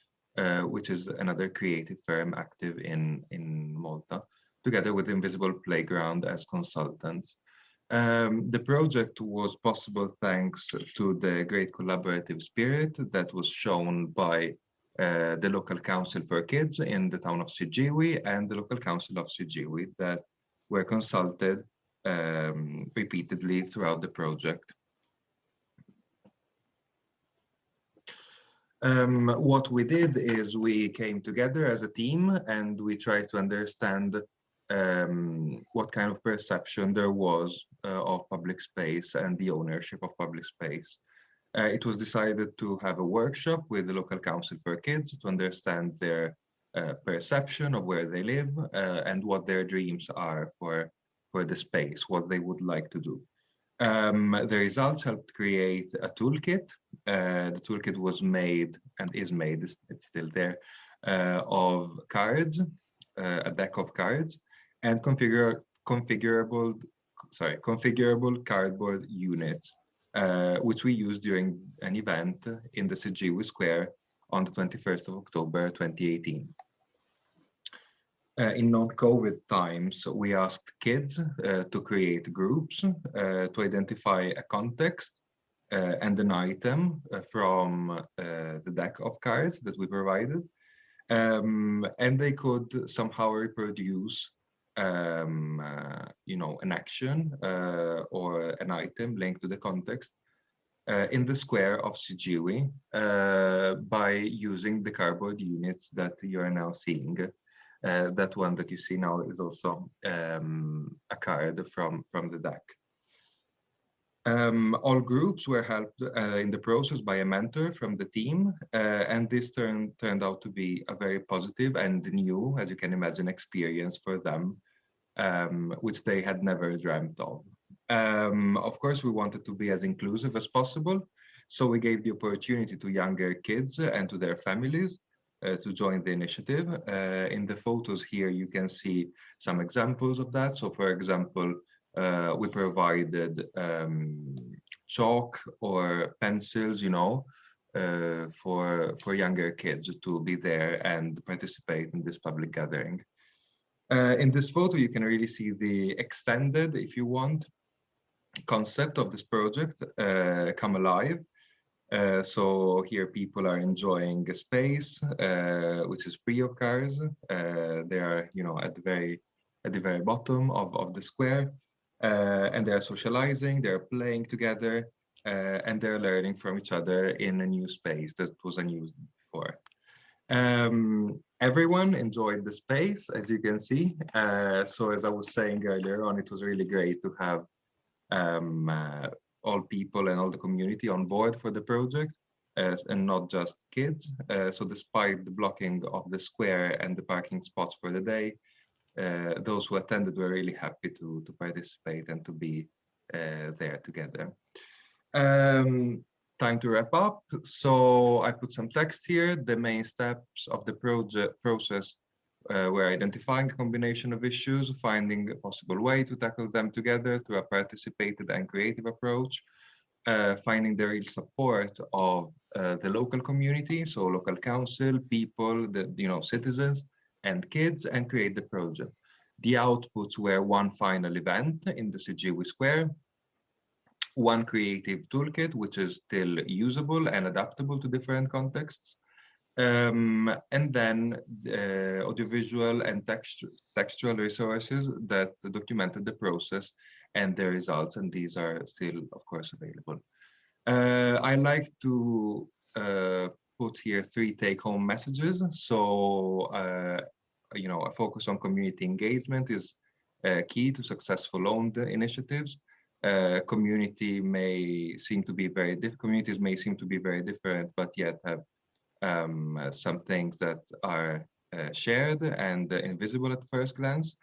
which is another creative firm active in Malta, together with Invisible Playground as consultants. The project was possible thanks to the great collaborative spirit that was shown by the local council for kids in the town of Sigiwi and the local council of Sigiwi that were consulted repeatedly throughout the project. What we did is we came together as a team and we tried to understand what kind of perception there was of public space and the ownership of public space. It was decided to have a workshop with the local council for kids to understand their perception of where they live and what their dreams are for the space, what they would like to do. The results helped create a toolkit. The toolkit was made and is made, it's still there, of cards, a deck of cards, and configurable cardboard units, which we used during an event in the Sigiwi Square on the 21st of October 2018. In non-COVID times, we asked kids to create groups to identify a context and an item from the deck of cards that we provided. And they could somehow reproduce an action or an item linked to the context in the square of Sigiwi by using the cardboard units that you are now seeing. That one that you see now is also a card from the deck. All groups were helped in the process by a mentor from the team, and this turned out to be a very positive and new, as you can imagine, experience for them, which they had never dreamt of. Of course, we wanted to be as inclusive as possible, so we gave the opportunity to younger kids and to their families to join the initiative. In the photos here, you can see some examples of that. So, for example, we provided chalk or pencils, for younger kids to be there and participate in this public gathering. In this photo, you can really see the extended, if you want, concept of this project come alive. So here people are enjoying a space which is free of cars. They are, at the very bottom of the square, and they are socializing. They are playing together, and they're learning from each other in a new space that was unused before. Everyone enjoyed the space, as you can see. So as I was saying earlier on, it was really great to have all people and all the community on board for the project, and not just kids. So despite the blocking of the square and the parking spots for the day, those who attended were really happy to participate and to be there together. Time to wrap up. So I put some text here. The main steps of the process were identifying a combination of issues, finding a possible way to tackle them together through a participated and creative approach, finding the real support of the local community, so local council, people, the citizens and kids, and create the project. The outputs were one final event in the CGW Square, one creative toolkit, which is still usable and adaptable to different contexts, and then audiovisual and textual resources that documented the process and the results, and these are still, of course, available. I like to put here 3 take-home messages. So, a focus on community engagement is key to successful owned initiatives. Communities may seem to be very different, but yet have some things that are shared and invisible at first glance.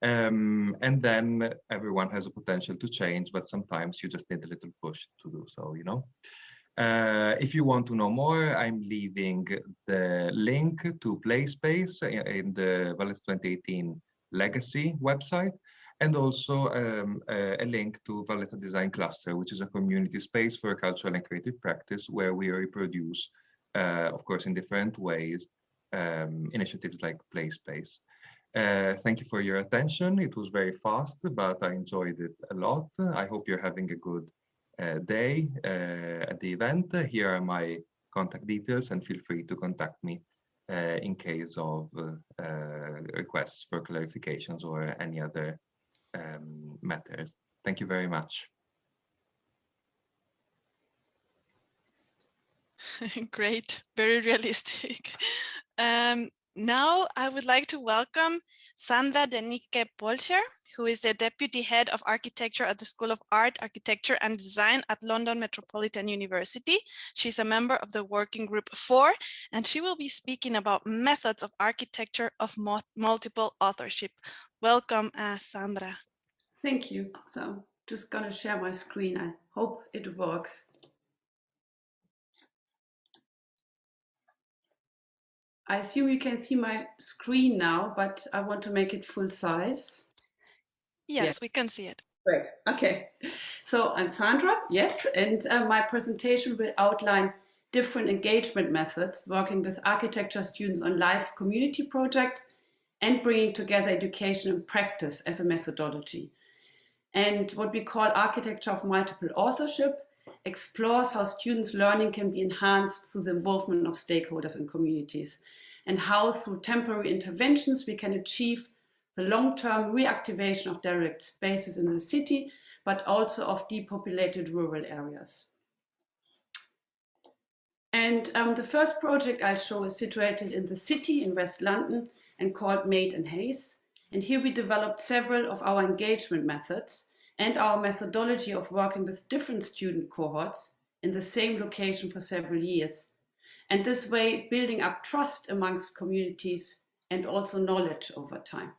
And then everyone has a potential to change, but sometimes you just need a little push to do so, If you want to know more, I'm leaving the link to Playspace in the Valletta 2018 Legacy website, and also a link to Valletta Design Cluster, which is a community space for cultural and creative practice where we reproduce, of course, in different ways, initiatives like Playspace. Thank you for your attention. It was very fast, but I enjoyed it a lot. I hope you're having a good day at the event. Here are my contact details, and feel free to contact me in case of requests for clarifications or any other matters. Thank you very much. Great, very realistic. Now I would like to welcome Sandra Denicke-Polcher, who is the Deputy Head of Architecture at the School of Art, Architecture and Design at London Metropolitan University. She's a member of the Working Group 4, and she will be speaking about methods of architecture of multiple authorship. Welcome, Sandra. Thank you. So just gonna share my screen. I hope it works. I assume you can see my screen now, but I want to make it full size. Yes, we can see it. Great. Okay. So I'm Sandra, yes, and my presentation will outline different engagement methods working with architecture students on live community projects and bringing together education and practice as a methodology. And what we call architecture of multiple authorship explores how students' learning can be enhanced through the involvement of stakeholders and communities, and how through temporary interventions we can achieve the long-term reactivation of direct spaces in the city, but also of depopulated rural areas. And the first project I'll show is situated in the city in West London and called Made in Haze. And here we developed several of our engagement methods and our methodology of working with different student cohorts in the same location for several years. And this way, building up trust amongst communities and also knowledge over time.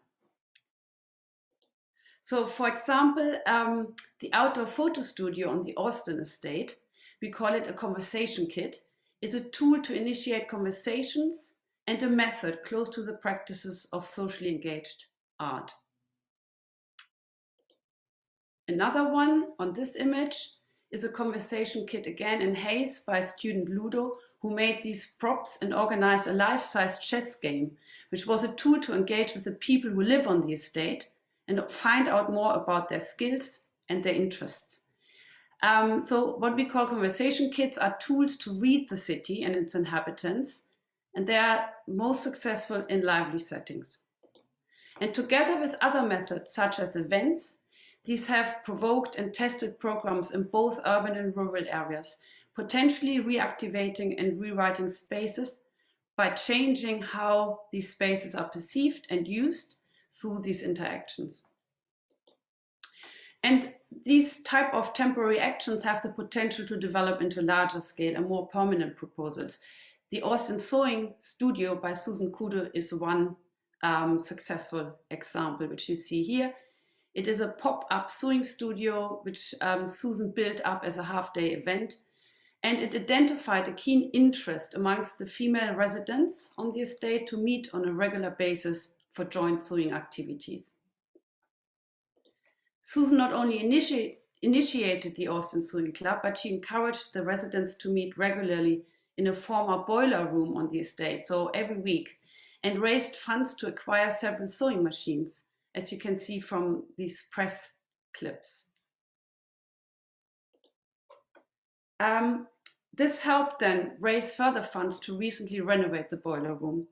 So for example, the outdoor photo studio on the Austin estate, we call it a conversation kit, is a tool to initiate conversations and a method close to the practices of socially engaged art. Another one on this image is a conversation kit again in Haze by student Ludo, who made these props and organized a life-size chess game, which was a tool to engage with the people who live on the estate and find out more about their skills and their interests. So what we call conversation kits are tools to read the city and its inhabitants, and they are most successful in lively settings. And together with other methods such as events, these have provoked and tested programs in both urban and rural areas, potentially reactivating and rewriting spaces by changing how these spaces are perceived and used through these interactions. And these type of temporary actions have the potential to develop into larger scale and more permanent proposals. The Austin Sewing Studio by Susan Kude is one successful example, which you see here. It is a pop-up sewing studio, which Susan built up as a half-day event. And it identified a keen interest amongst the female residents on the estate to meet on a regular basis for joint sewing activities. Susan not only initiated the Austin Sewing Club, but she encouraged the residents to meet regularly in a former boiler room on the estate, so every week, and raised funds to acquire several sewing machines, as you can see from these press clips. This helped then raise further funds to recently renovate the boiler room.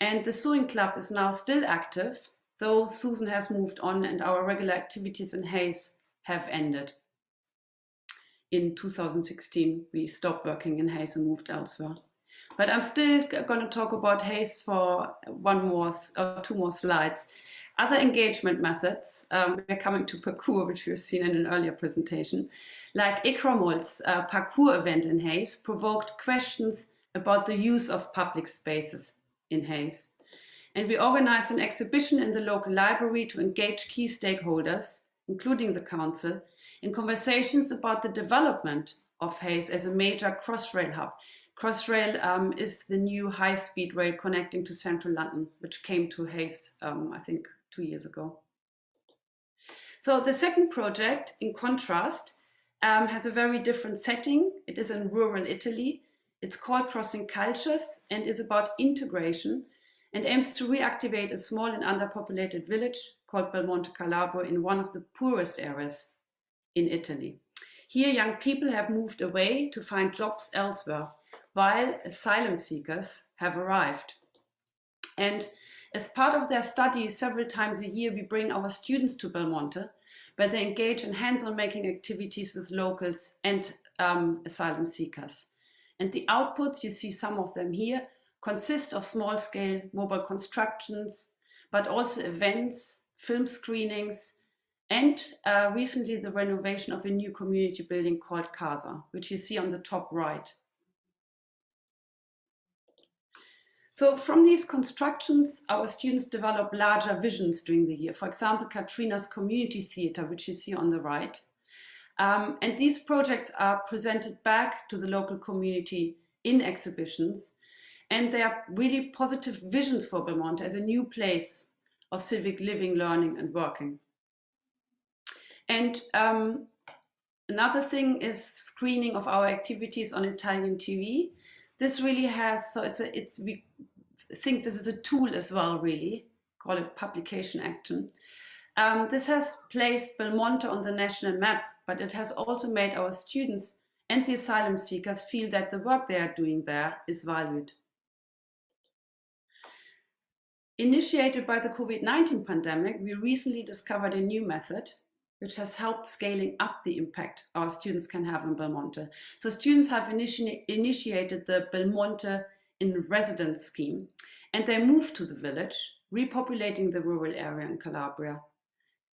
And the sewing club is now still active, though Susan has moved on and our regular activities in Hayes have ended. In 2016, we stopped working in Hayes and moved elsewhere. But I'm still going to talk about Hayes for two more slides. Other engagement methods, we're coming to Parkour, which we've seen in an earlier presentation, like Ikramol's Parkour event in Hayes, provoked questions about the use of public spaces in Hayes. And we organized an exhibition in the local library to engage key stakeholders, including the council, in conversations about the development of Hayes as a major crossrail hub. Crossrail is the new high-speed rail connecting to central London, which came to Hayes, I think, 2 years ago. So the second project, in contrast, has a very different setting. It is in rural Italy. It's called Crossing Cultures and is about integration and aims to reactivate a small and underpopulated village called Belmonte Calabro in one of the poorest areas in Italy. Here, young people have moved away to find jobs elsewhere, while asylum seekers have arrived. And as part of their studies, several times a year, we bring our students to Belmonte, where they engage in hands-on making activities with locals and asylum seekers. And the outputs, you see some of them here, consist of small-scale mobile constructions, but also events, film screenings, and recently the renovation of a new community building called Casa, which you see on the top right. So from these constructions, our students develop larger visions during the year. For example, Katrina's community theater, which you see on the right. And these projects are presented back to the local community in exhibitions. And they are really positive visions for Belmonte as a new place of civic living, learning, and working. And another thing is screening of our activities on Italian TV. This really has, so we think this is a tool as well, really, call it publication action. This has placed Belmonte on the national map, but it has also made our students and the asylum seekers feel that the work they are doing there is valued. Initiated by the COVID-19 pandemic, we recently discovered a new method which has helped scaling up the impact our students can have in Belmonte. So students have initiated the Belmonte in Residence scheme, and they moved to the village, repopulating the rural area in Calabria.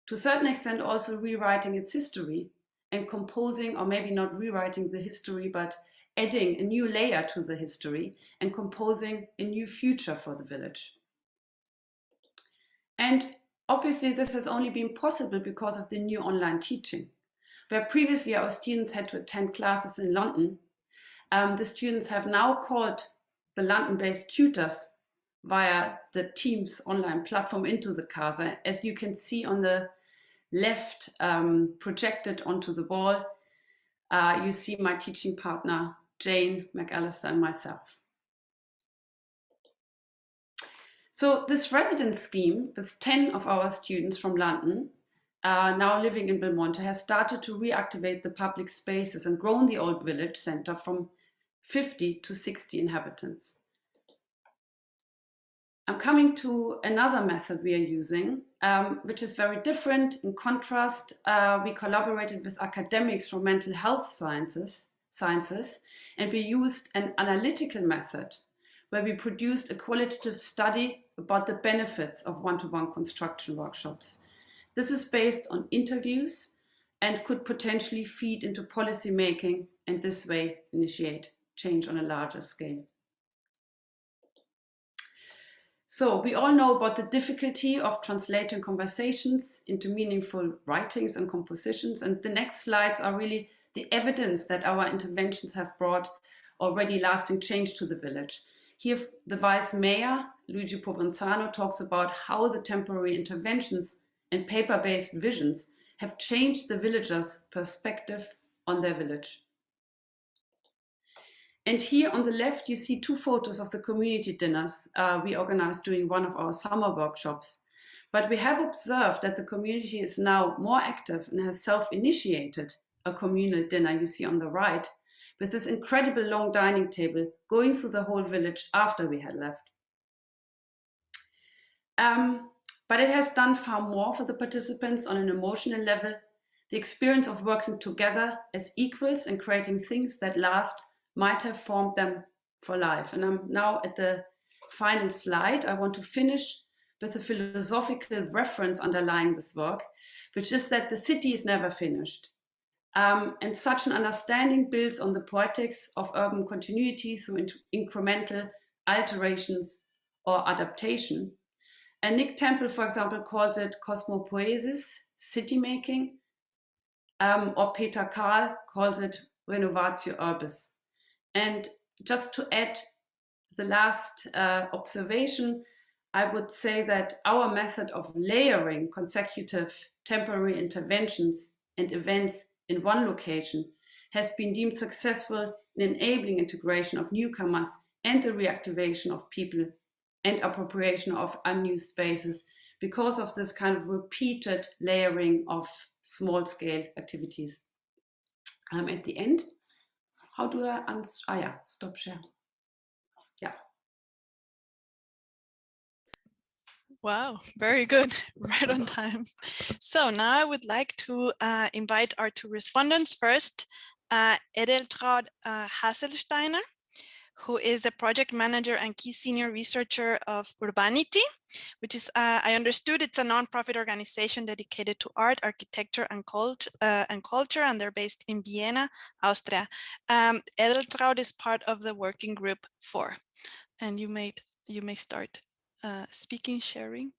To a certain extent also rewriting its history and composing, or maybe not rewriting the history, but adding a new layer to the history and composing a new future for the village. And obviously, this has only been possible because of the new online teaching, where previously our students had to attend classes in London. The students have now called the London-based tutors via the Teams online platform into the Casa. As you can see on the left, projected onto the wall, you see my teaching partner, Jane McAllister, and myself. So this residence scheme with 10 of our students from London now living in Belmonte has started to reactivate the public spaces and grown the old village centre from 50 to 60 inhabitants. I'm coming to another method we are using, which is very different. In contrast, we collaborated with academics from mental health sciences, and we used an analytical method where we produced a qualitative study about the benefits of one-to-one construction workshops. This is based on interviews and could potentially feed into policy making and this way initiate change on a larger scale. So we all know about the difficulty of translating conversations into meaningful writings and compositions. And the next slides are really the evidence that our interventions have brought already lasting change to the village. Here, the Vice Mayor, Luigi Provenzano, talks about how the temporary interventions and paper-based visions have changed the villagers' perspective on their village. And here on the left, you see two photos of the community dinners we organized during one of our summer workshops. But we have observed that the community is now more active and has self-initiated a communal dinner, you see on the right, with this incredible long dining table going through the whole village after we had left. But it has done far more for the participants on an emotional level. The experience of working together as equals and creating things that last might have formed them for life. And I'm now at the final slide. I want to finish with a philosophical reference underlying this work, which is that the city is never finished. And such an understanding builds on the poetics of urban continuity through incremental alterations or adaptation. And Nick Temple, for example, calls it cosmopoesis, city making, or Peter Karl calls it renovatio urbis. And just to add the last observation, I would say that our method of layering consecutive temporary interventions and events in one location has been deemed successful in enabling integration of newcomers and the reactivation of people and appropriation of unused spaces because of this kind of repeated layering of small-scale activities. At the end, how do I stop share. Yeah. Wow, very good, right on time. So now I would like to invite our two respondents. First, Edeltraud Haselsteiner, who is a project manager and key senior researcher of Urbanity, which is, I understood, it's a nonprofit organization dedicated to art, architecture, and culture, and they're based in Vienna, Austria. Edeltraud is part of the working group 4, and you may start speaking, sharing.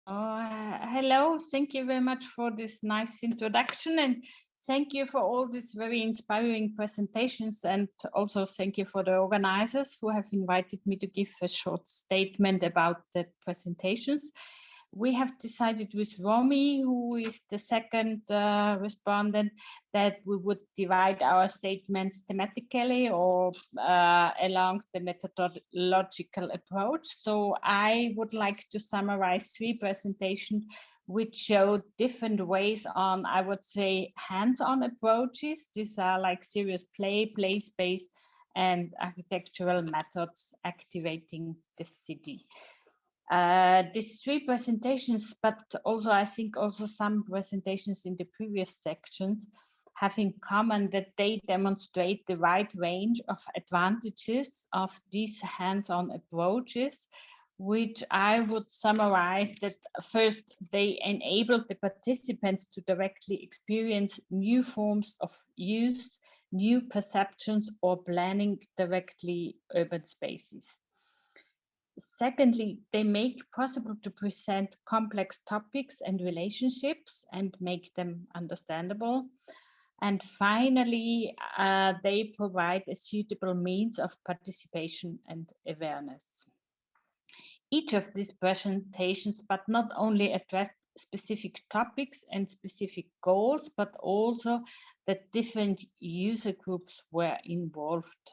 Hello, thank you very much for this nice introduction, and thank you for all these very inspiring presentations, and also thank you for the organizers who have invited me to give a short statement about the presentations. We have decided with Romi, who is the second respondent, that we would divide our statements thematically or along the methodological approach. So I would like to summarize 3 presentations which show different ways on, I would say, hands-on approaches. These are like serious play, play space, and architectural methods activating the city. These 3 presentations, but also I think also some presentations in the previous sections, have in common that they demonstrate the wide range of advantages of these hands-on approaches, which I would summarize that first, they enable the participants to directly experience new forms of use, new perceptions, or planning directly urban spaces. Secondly, they make possible to present complex topics and relationships and make them understandable. And finally, they provide a suitable means of participation and awareness. Each of these presentations, but not only addressed specific topics and specific goals, but also that different user groups were involved.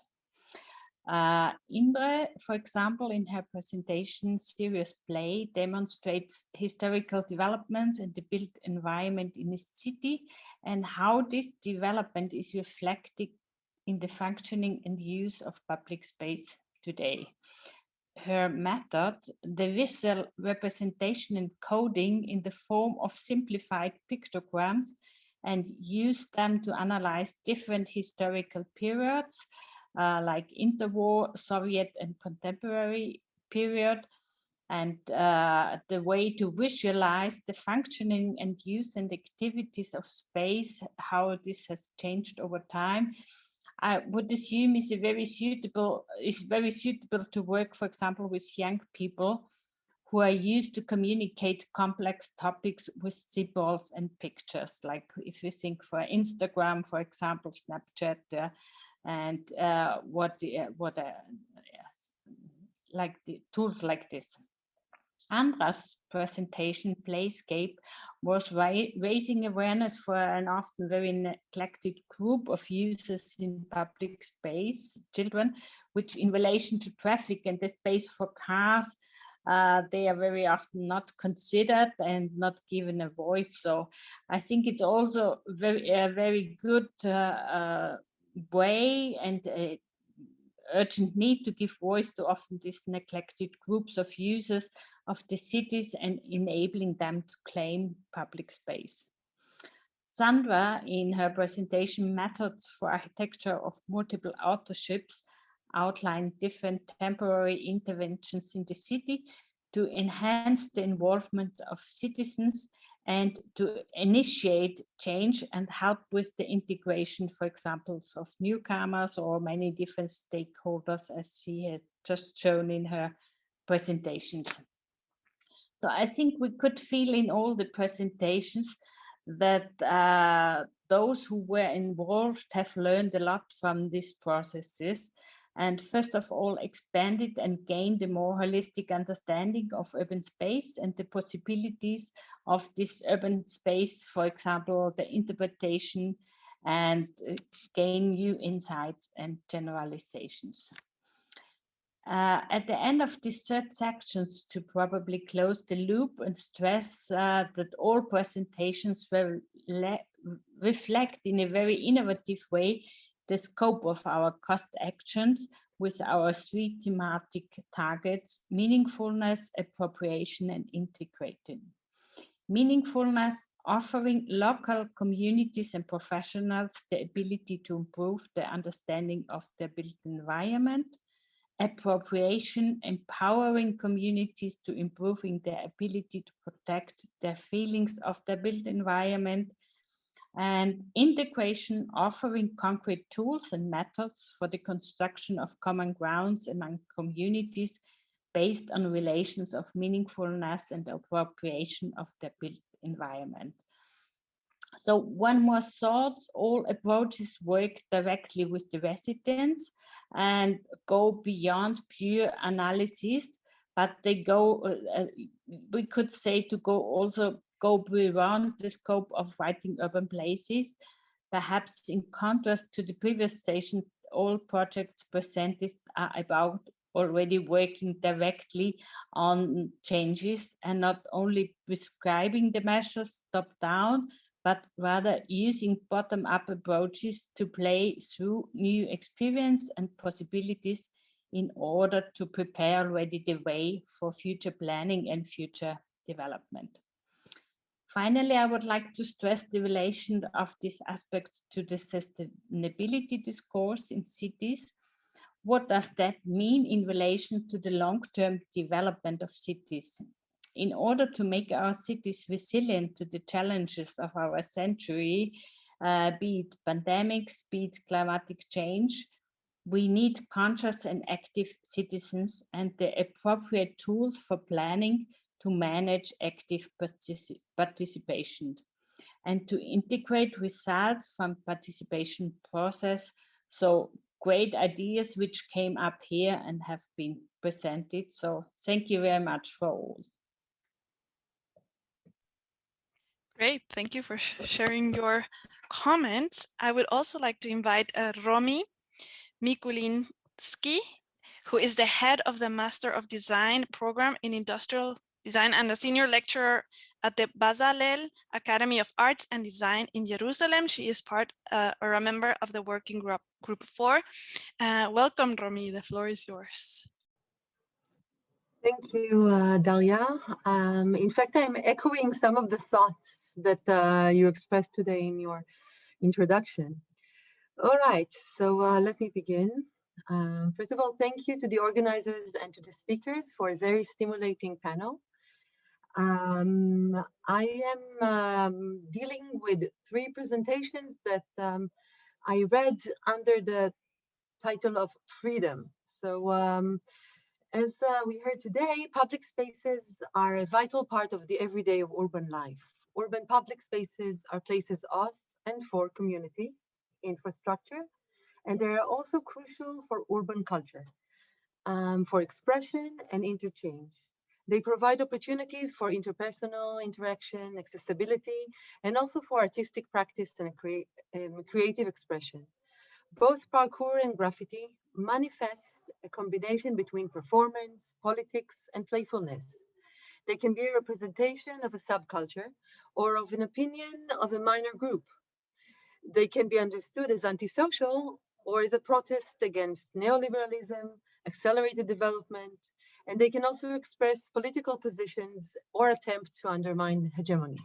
Indré, for example, in her presentation, Serious Play, demonstrates historical developments and the built environment in a city and how this development is reflected in the functioning and use of public space today. Her method, the visual representation and coding in the form of simplified pictograms, and use them to analyze different historical periods, like interwar, Soviet and contemporary period, and the way to visualize the functioning and use and activities of space, how this has changed over time, I would assume is very suitable to work, for example, with young people who are used to communicate complex topics with symbols and pictures. Like if you think for Instagram, for example, Snapchat, and like the tools like this. Andra's presentation, Playscape, was raising awareness for an often very neglected group of users in public space, children, which in relation to traffic and the space for cars, they are very often not considered and not given a voice. So I think it's also a very good way and a urgent need to give voice to often these neglected groups of users of the cities and enabling them to claim public space. Sandra, in her presentation, Methods for Architecture of Multiple Authorships, outlined different temporary interventions in the city to enhance the involvement of citizens and to initiate change and help with the integration, for example, of newcomers or many different stakeholders, as she had just shown in her presentations. So I think we could feel in all the presentations that those who were involved have learned a lot from these processes, and first of all expanded and gained a more holistic understanding of urban space and the possibilities of this urban space, for example, the interpretation, and gain new insights and generalizations. At the end of this third sections, to probably close the loop and stress that all presentations will reflect in a very innovative way the scope of our cost actions with our three thematic targets: meaningfulness, appropriation, and integrating. Meaningfulness, offering local communities and professionals the ability to improve their understanding of their built environment. Appropriation, empowering communities to improving their ability to protect their feelings of their built environment. And integration, offering concrete tools and methods for the construction of common grounds among communities based on relations of meaningfulness and appropriation of their built environment. So one more thought, all approaches work directly with the residents and go beyond pure analysis, but they go, we could say, to go beyond the scope of writing urban places. Perhaps in contrast to the previous session, all projects presented are about already working directly on changes and not only prescribing the measures top down, but rather using bottom-up approaches to play through new experience and possibilities in order to prepare already the way for future planning and future development. Finally, I would like to stress the relation of these aspects to the sustainability discourse in cities. What does that mean in relation to the long-term development of cities? In order to make our cities resilient to the challenges of our century, be it pandemics, be it climatic change, we need conscious and active citizens and the appropriate tools for planning to manage active participation and to integrate results from participation process. So great ideas which came up here and have been presented. So thank you very much for all. Great, thank you for sharing your comments. I would also like to invite Romi Mikulinsky, who is the head of the Master of Design program in Industrial Design and a senior lecturer at the Bezalel Academy of Arts and Design in Jerusalem. She is or a member of the working group 4. Welcome, Romi, the floor is yours. Thank you, Dalia. In fact, I'm echoing some of the thoughts that you expressed today in your introduction. All right, so let me begin. First of all, thank you to the organizers and to the speakers for a very stimulating panel. I am dealing with 3 presentations that I read under the title of freedom. So as we heard today, public spaces are a vital part of the everyday of urban life. Urban public spaces are places of and for community, infrastructure, and they are also crucial for urban culture, for expression and interchange. They provide opportunities for interpersonal interaction, accessibility, and also for artistic practice and creative expression. Both parkour and graffiti manifest a combination between performance, politics, and playfulness. They can be a representation of a subculture or of an opinion of a minor group. They can be understood as antisocial or as a protest against neoliberalism, accelerated development, and they can also express political positions or attempt to undermine hegemony.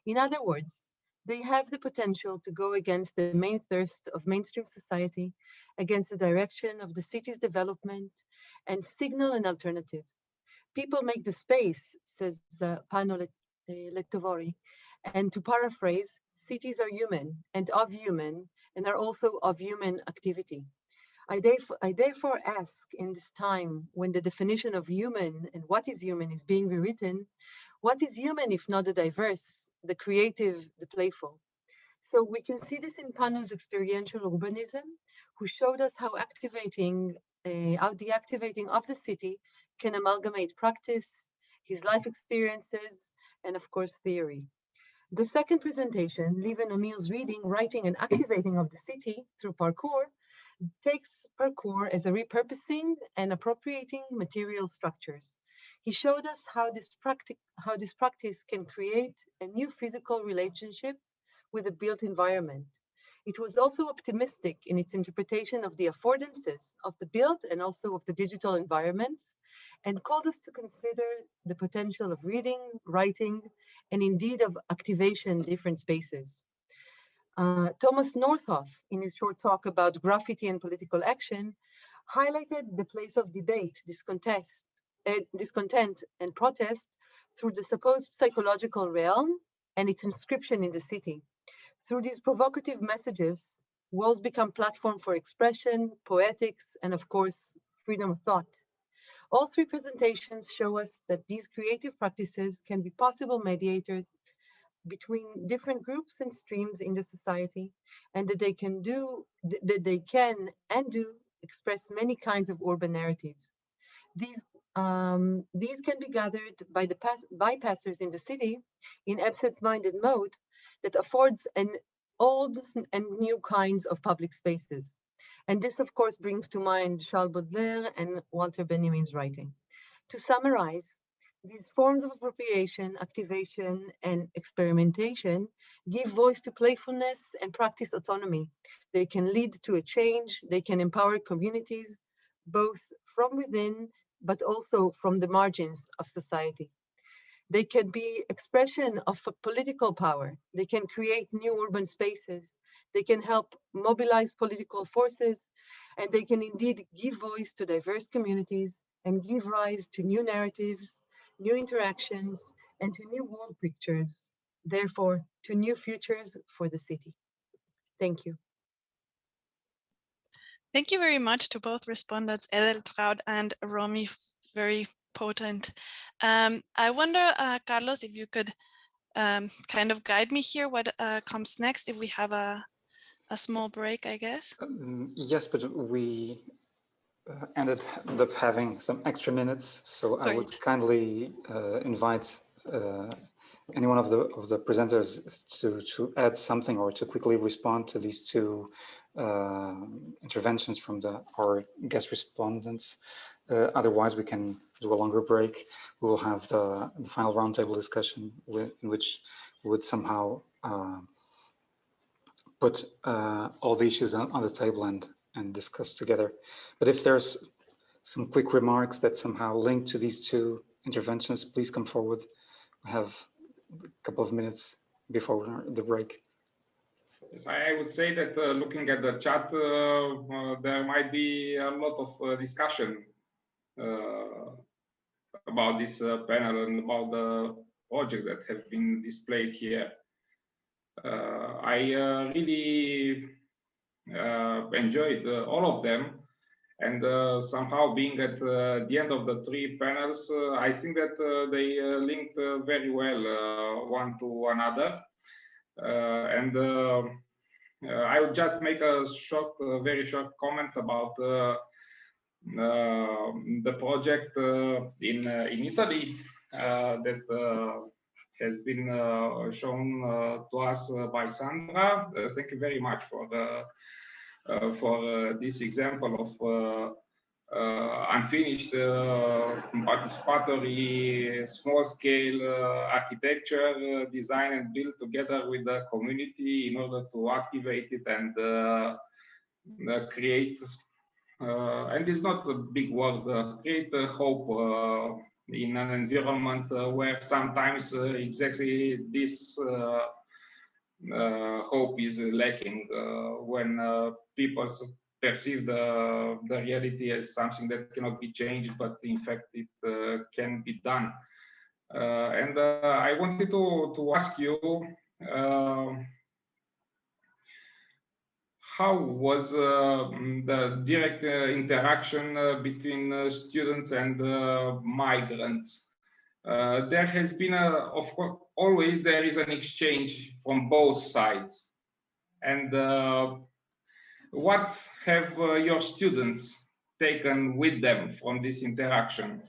In other words, they have the potential to go against the main thirst of mainstream society, against the direction of the city's development, and signal an alternative. People make the space, says Panu Lehtovuori, and to paraphrase, cities are human and of human, and are also of human activity. I therefore ask, in this time when the definition of human and what is human is being rewritten, what is human if not the diverse, the creative, the playful? So we can see this in Panu's experiential urbanism, who showed us how the activating of the city can amalgamate practice, his life experiences, and of course, theory. The second presentation, Lieven Ameel's reading, writing, and activating of the city through parkour, takes parkour as a repurposing and appropriating material structures. He showed us how this practice can create a new physical relationship with the built environment. It was also optimistic in its interpretation of the affordances of the built and also of the digital environments, and called us to consider the potential of reading, writing, and indeed of activation in different spaces. Thomas Northoff, in his short talk about graffiti and political action, highlighted the place of debate, discontent, and protest through the supposed psychological realm and its inscription in the city. Through these provocative messages, walls become platform for expression, poetics, and of course, freedom of thought. All 3 presentations show us that these creative practices can be possible mediators between different groups and streams in the society, and that they can and do express many kinds of urban narratives. These can be gathered by the bypassers in the city in absent-minded mode that affords an old and new kinds of public spaces. And this, of course, brings to mind Charles Baudelaire and Walter Benjamin's writing. To summarize, these forms of appropriation, activation, and experimentation give voice to playfulness and practice autonomy. They can lead to a change. They can empower communities, both from within, but also from the margins of society. They can be expression of political power. They can create new urban spaces. They can help mobilize political forces, and they can indeed give voice to diverse communities and give rise to new narratives, new interactions, and to new world pictures, therefore to new futures for the city. Thank you. Thank you very much to both respondents, Edeltraud and Romi, very potent. I wonder, Carlos, if you could kind of guide me here, what comes next, if we have a small break, I guess. Yes, but we ended up having some extra minutes, so I would kindly invite any one of the presenters to add something or to quickly respond to these 2 interventions from our guest respondents. Otherwise, we can do a longer break. We will have the final roundtable discussion in which we would somehow put all the issues on the table and discuss together. But if there's some quick remarks that somehow link to these 2 interventions, please come forward. We have a couple of minutes before the break. Yes, I would say that looking at the chat, there might be a lot of discussion about this panel and about the project that have been displayed here. I really enjoyed all of them, and somehow being at the end of the three panels, I think that they linked very well one to another. I would just make a short, very short comment about the project in Italy that has been shown to us by Sandra. Thank you very much for this example of unfinished participatory small-scale architecture designed and built together with the community in order to activate it and create, and it's not a big word, create hope in an environment where sometimes exactly this hope is lacking when people perceive the reality as something that cannot be changed, but in fact it can be done. I wanted to ask you, how was the direct interaction between students and migrants? There has been, of course, always there is an exchange from both sides. And what have your students taken with them from this interaction?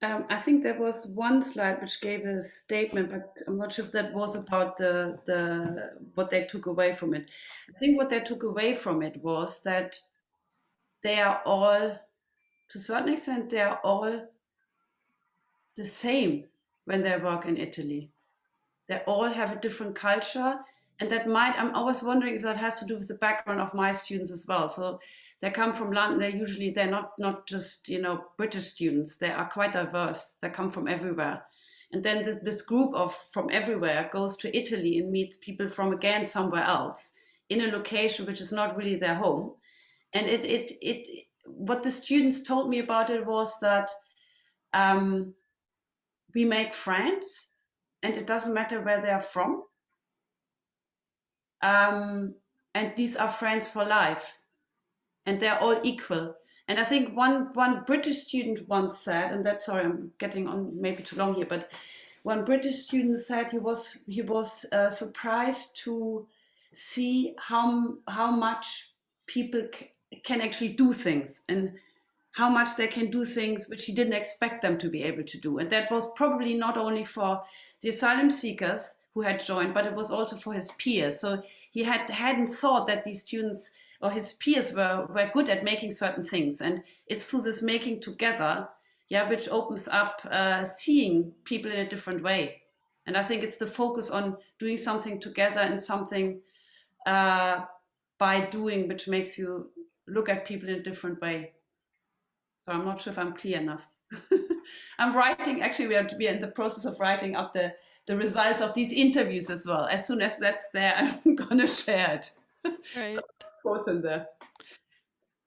I think there was one slide which gave a statement, but I'm not sure if that was about the what they took away from it. I think what they took away from it was that they are all, to a certain extent, they are all the same when they work in Italy. They all have a different culture, and that might, I'm always wondering if that has to do with the background of my students as well. So they come from London, they're not just, you know, British students, they are quite diverse, they come from everywhere. And then this group from everywhere goes to Italy and meets people from, again, somewhere else in a location which is not really their home. And what the students told me about it was that we make friends, and it doesn't matter where they're from. And these are friends for life, and they're all equal. And I think one British student once said, and that, sorry, I'm getting on maybe too long here, but one British student said he was surprised to see how much people can actually do things, and how much they can do things which he didn't expect them to be able to do. And that was probably not only for the asylum seekers who had joined, but it was also for his peers. So he hadn't thought that these students or his peers were good at making certain things. And it's through this making together, which opens up seeing people in a different way. And I think it's the focus on doing something together and something by doing, which makes you look at people in a different way. So I'm not sure if I'm clear enough. I'm writing, actually we are in the process of writing up the results of these interviews as well. As soon as that's there, I'm gonna share it. Right. So there's quotes in there.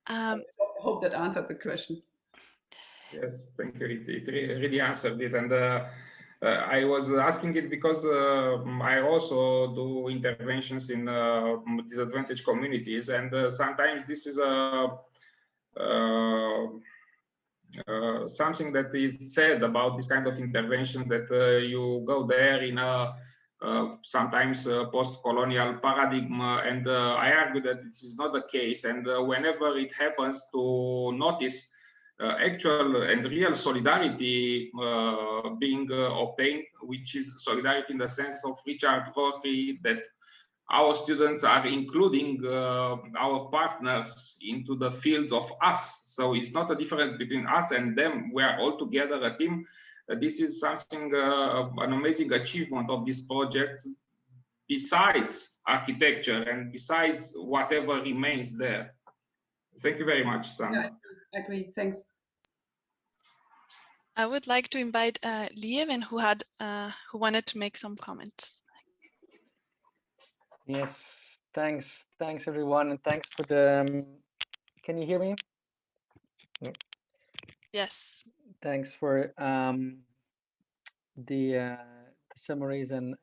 So I hope that answered the question. Yes, thank you. It really answered it. And I was asking it because I also do interventions in disadvantaged communities. And sometimes this is something that is said about this kind of interventions, that you go there in a sometimes post-colonial paradigm, and I argue that this is not the case. And whenever it happens to notice actual and real solidarity being obtained, which is solidarity in the sense of Richard Rorty, that our students are including our partners into the field of us. So it's not a difference between us and them. We are all together a team. This is something, an amazing achievement of this project, besides architecture and besides whatever remains there. Thank you very much, Sandra. Yeah, I agree. Thanks. I would like to invite Lieven, who wanted to make some comments. Yes, thanks everyone, and thanks for the. Can you hear me? Yes. Thanks for the summaries and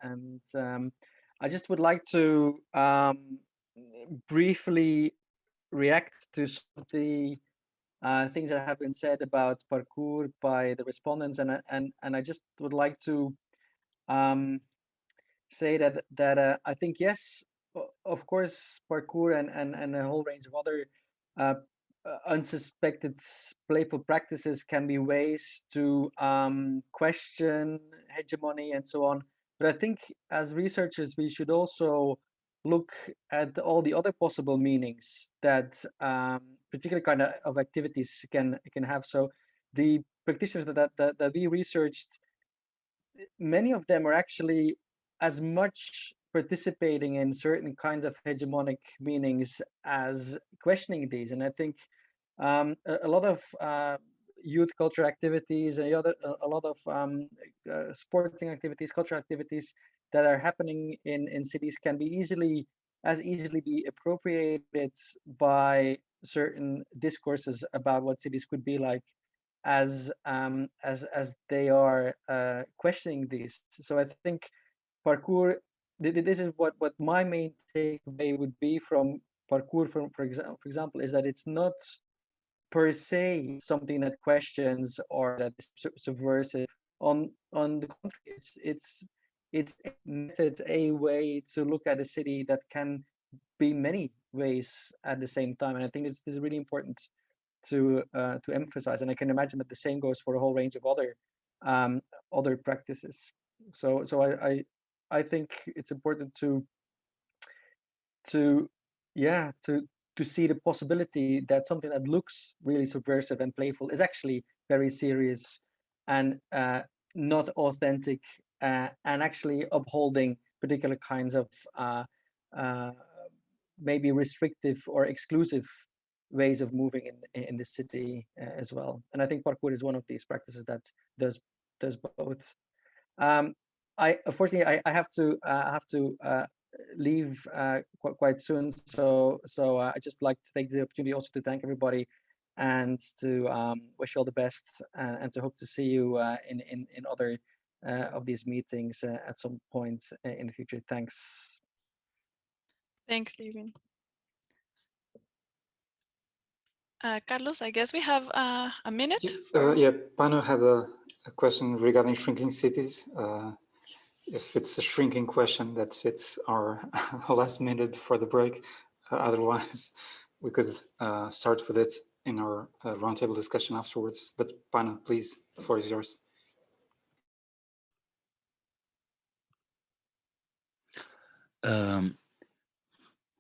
I just would like to briefly react to some of the things that have been said about parkour by the respondents, and I just would like to say that I think yes, of course, parkour and a whole range of other unsuspected playful practices can be ways to question hegemony and so on. But I think as researchers, we should also look at all the other possible meanings that particular kind of activities can have. So the practitioners that we researched, many of them are actually as much participating in certain kinds of hegemonic meanings as questioning these. And I think a lot of youth culture activities and a lot of sporting activities, cultural activities that are happening in cities can be easily be appropriated by certain discourses about what cities could be like as they are questioning these. So I think parkour. This is what my main takeaway would be from parkour. For example, is that it's not per se something that questions or that is subversive. On the contrary, it's a method, a way to look at a city that can be many ways at the same time. And I think this is really important to emphasize. And I can imagine that the same goes for a whole range of other practices. So I think it's important to see the possibility that something that looks really subversive and playful is actually very serious and not authentic, and actually upholding particular kinds of maybe restrictive or exclusive ways of moving in the city as well. And I think parkour is one of these practices that does both. I unfortunately I have to leave quite soon, so I just like to take the opportunity also to thank everybody and to wish you all the best, and to hope to see you in other of these meetings at some point in the future. Thanks. Thanks, Lieven. Carlos, I guess we have a minute. Yeah, Panu had a question regarding shrinking cities. If it's a shrinking question that fits our last minute before the break, otherwise we could start with it in our roundtable discussion afterwards. But Panu, please, the floor is yours.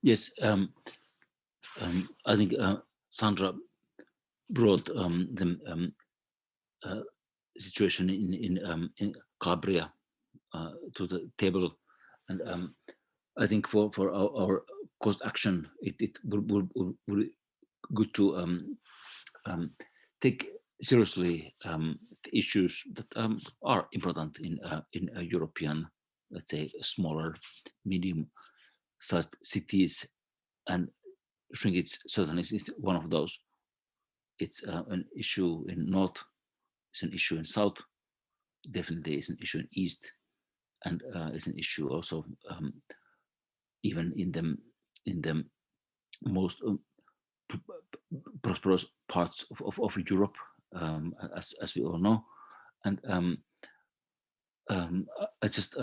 Yes, I think Sandra brought the situation in Calabria to the table, and I think for our cost action, it would be good to take seriously the issues that are important in a European, let's say, smaller, medium-sized cities, and shrinkage certainly is one of those. It's an issue in North, it's an issue in South, definitely it's an issue in East, and it's an issue also even in the most prosperous parts of Europe, as we all know. And I just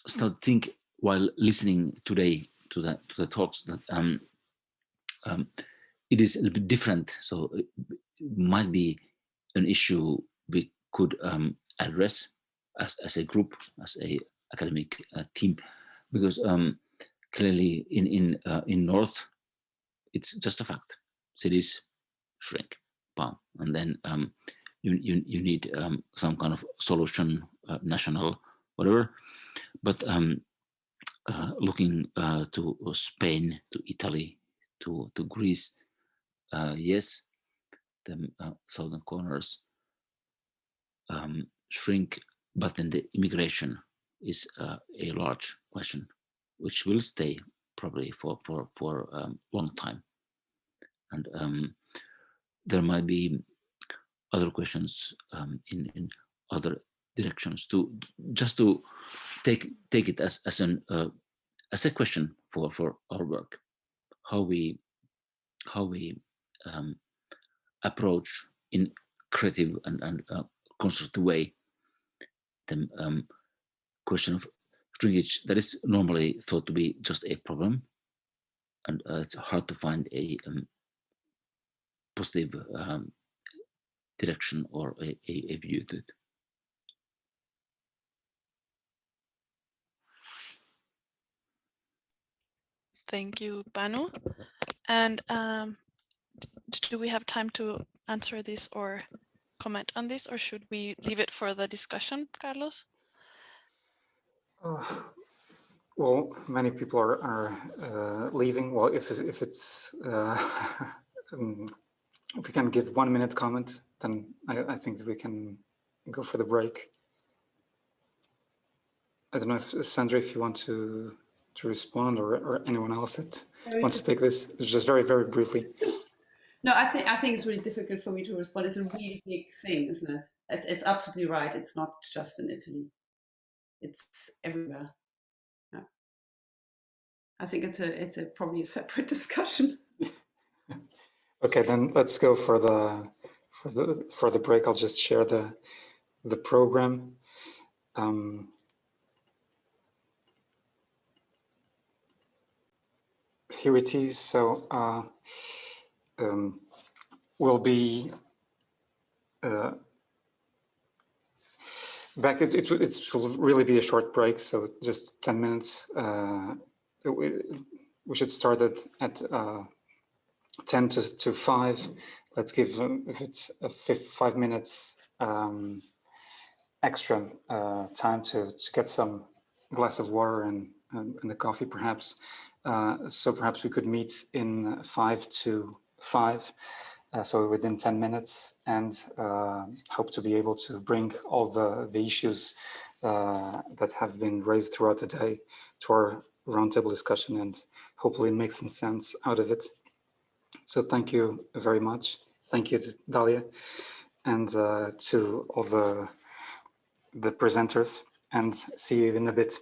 started to think while listening today to the talks that it is a little bit different. So it might be an issue we could address as a group, as a academic team, because clearly in North, it's just a fact. Cities shrink, bam, and then you need some kind of solution, national, whatever. But looking to Spain, to Italy, to Greece, yes, the southern corners shrink, but then the immigration is a large question. which will stay probably for long time. And there might be other questions in other directions to just to take it as a question for our work, how we approach in creative and constructive way the question of shrinkage that is normally thought to be just a problem, and it's hard to find a positive direction or a view to it. Thank you, Panu. And do we have time to answer this or comment on this, or should we leave it for the discussion, Carlos? Well, many people are leaving. Well, if it's if we can give 1 minute comment, then I think that we can go for the break. I don't know if Sandra, if you want to respond, or anyone else that wants to take this, just very, very briefly. No, I think it's really difficult for me to respond. It's a really big thing, isn't it? It's absolutely right. It's not just in Italy. It's everywhere. Yeah. I think it's probably a separate discussion. Okay, then let's go for the break. I'll just share the program. Here it is. So we'll be back. It will really be a short break, so just 10 minutes. We should start at 10 to 5. Let's give it 5 minutes extra time to get some glass of water and a coffee, perhaps. So perhaps we could meet in 5 to 5, so within 10 minutes, and hope to be able to bring all the issues that have been raised throughout the day to our roundtable discussion, and hopefully make some sense out of it. So thank you very much. Thank you to Dalia and to all the presenters, and see you in a bit.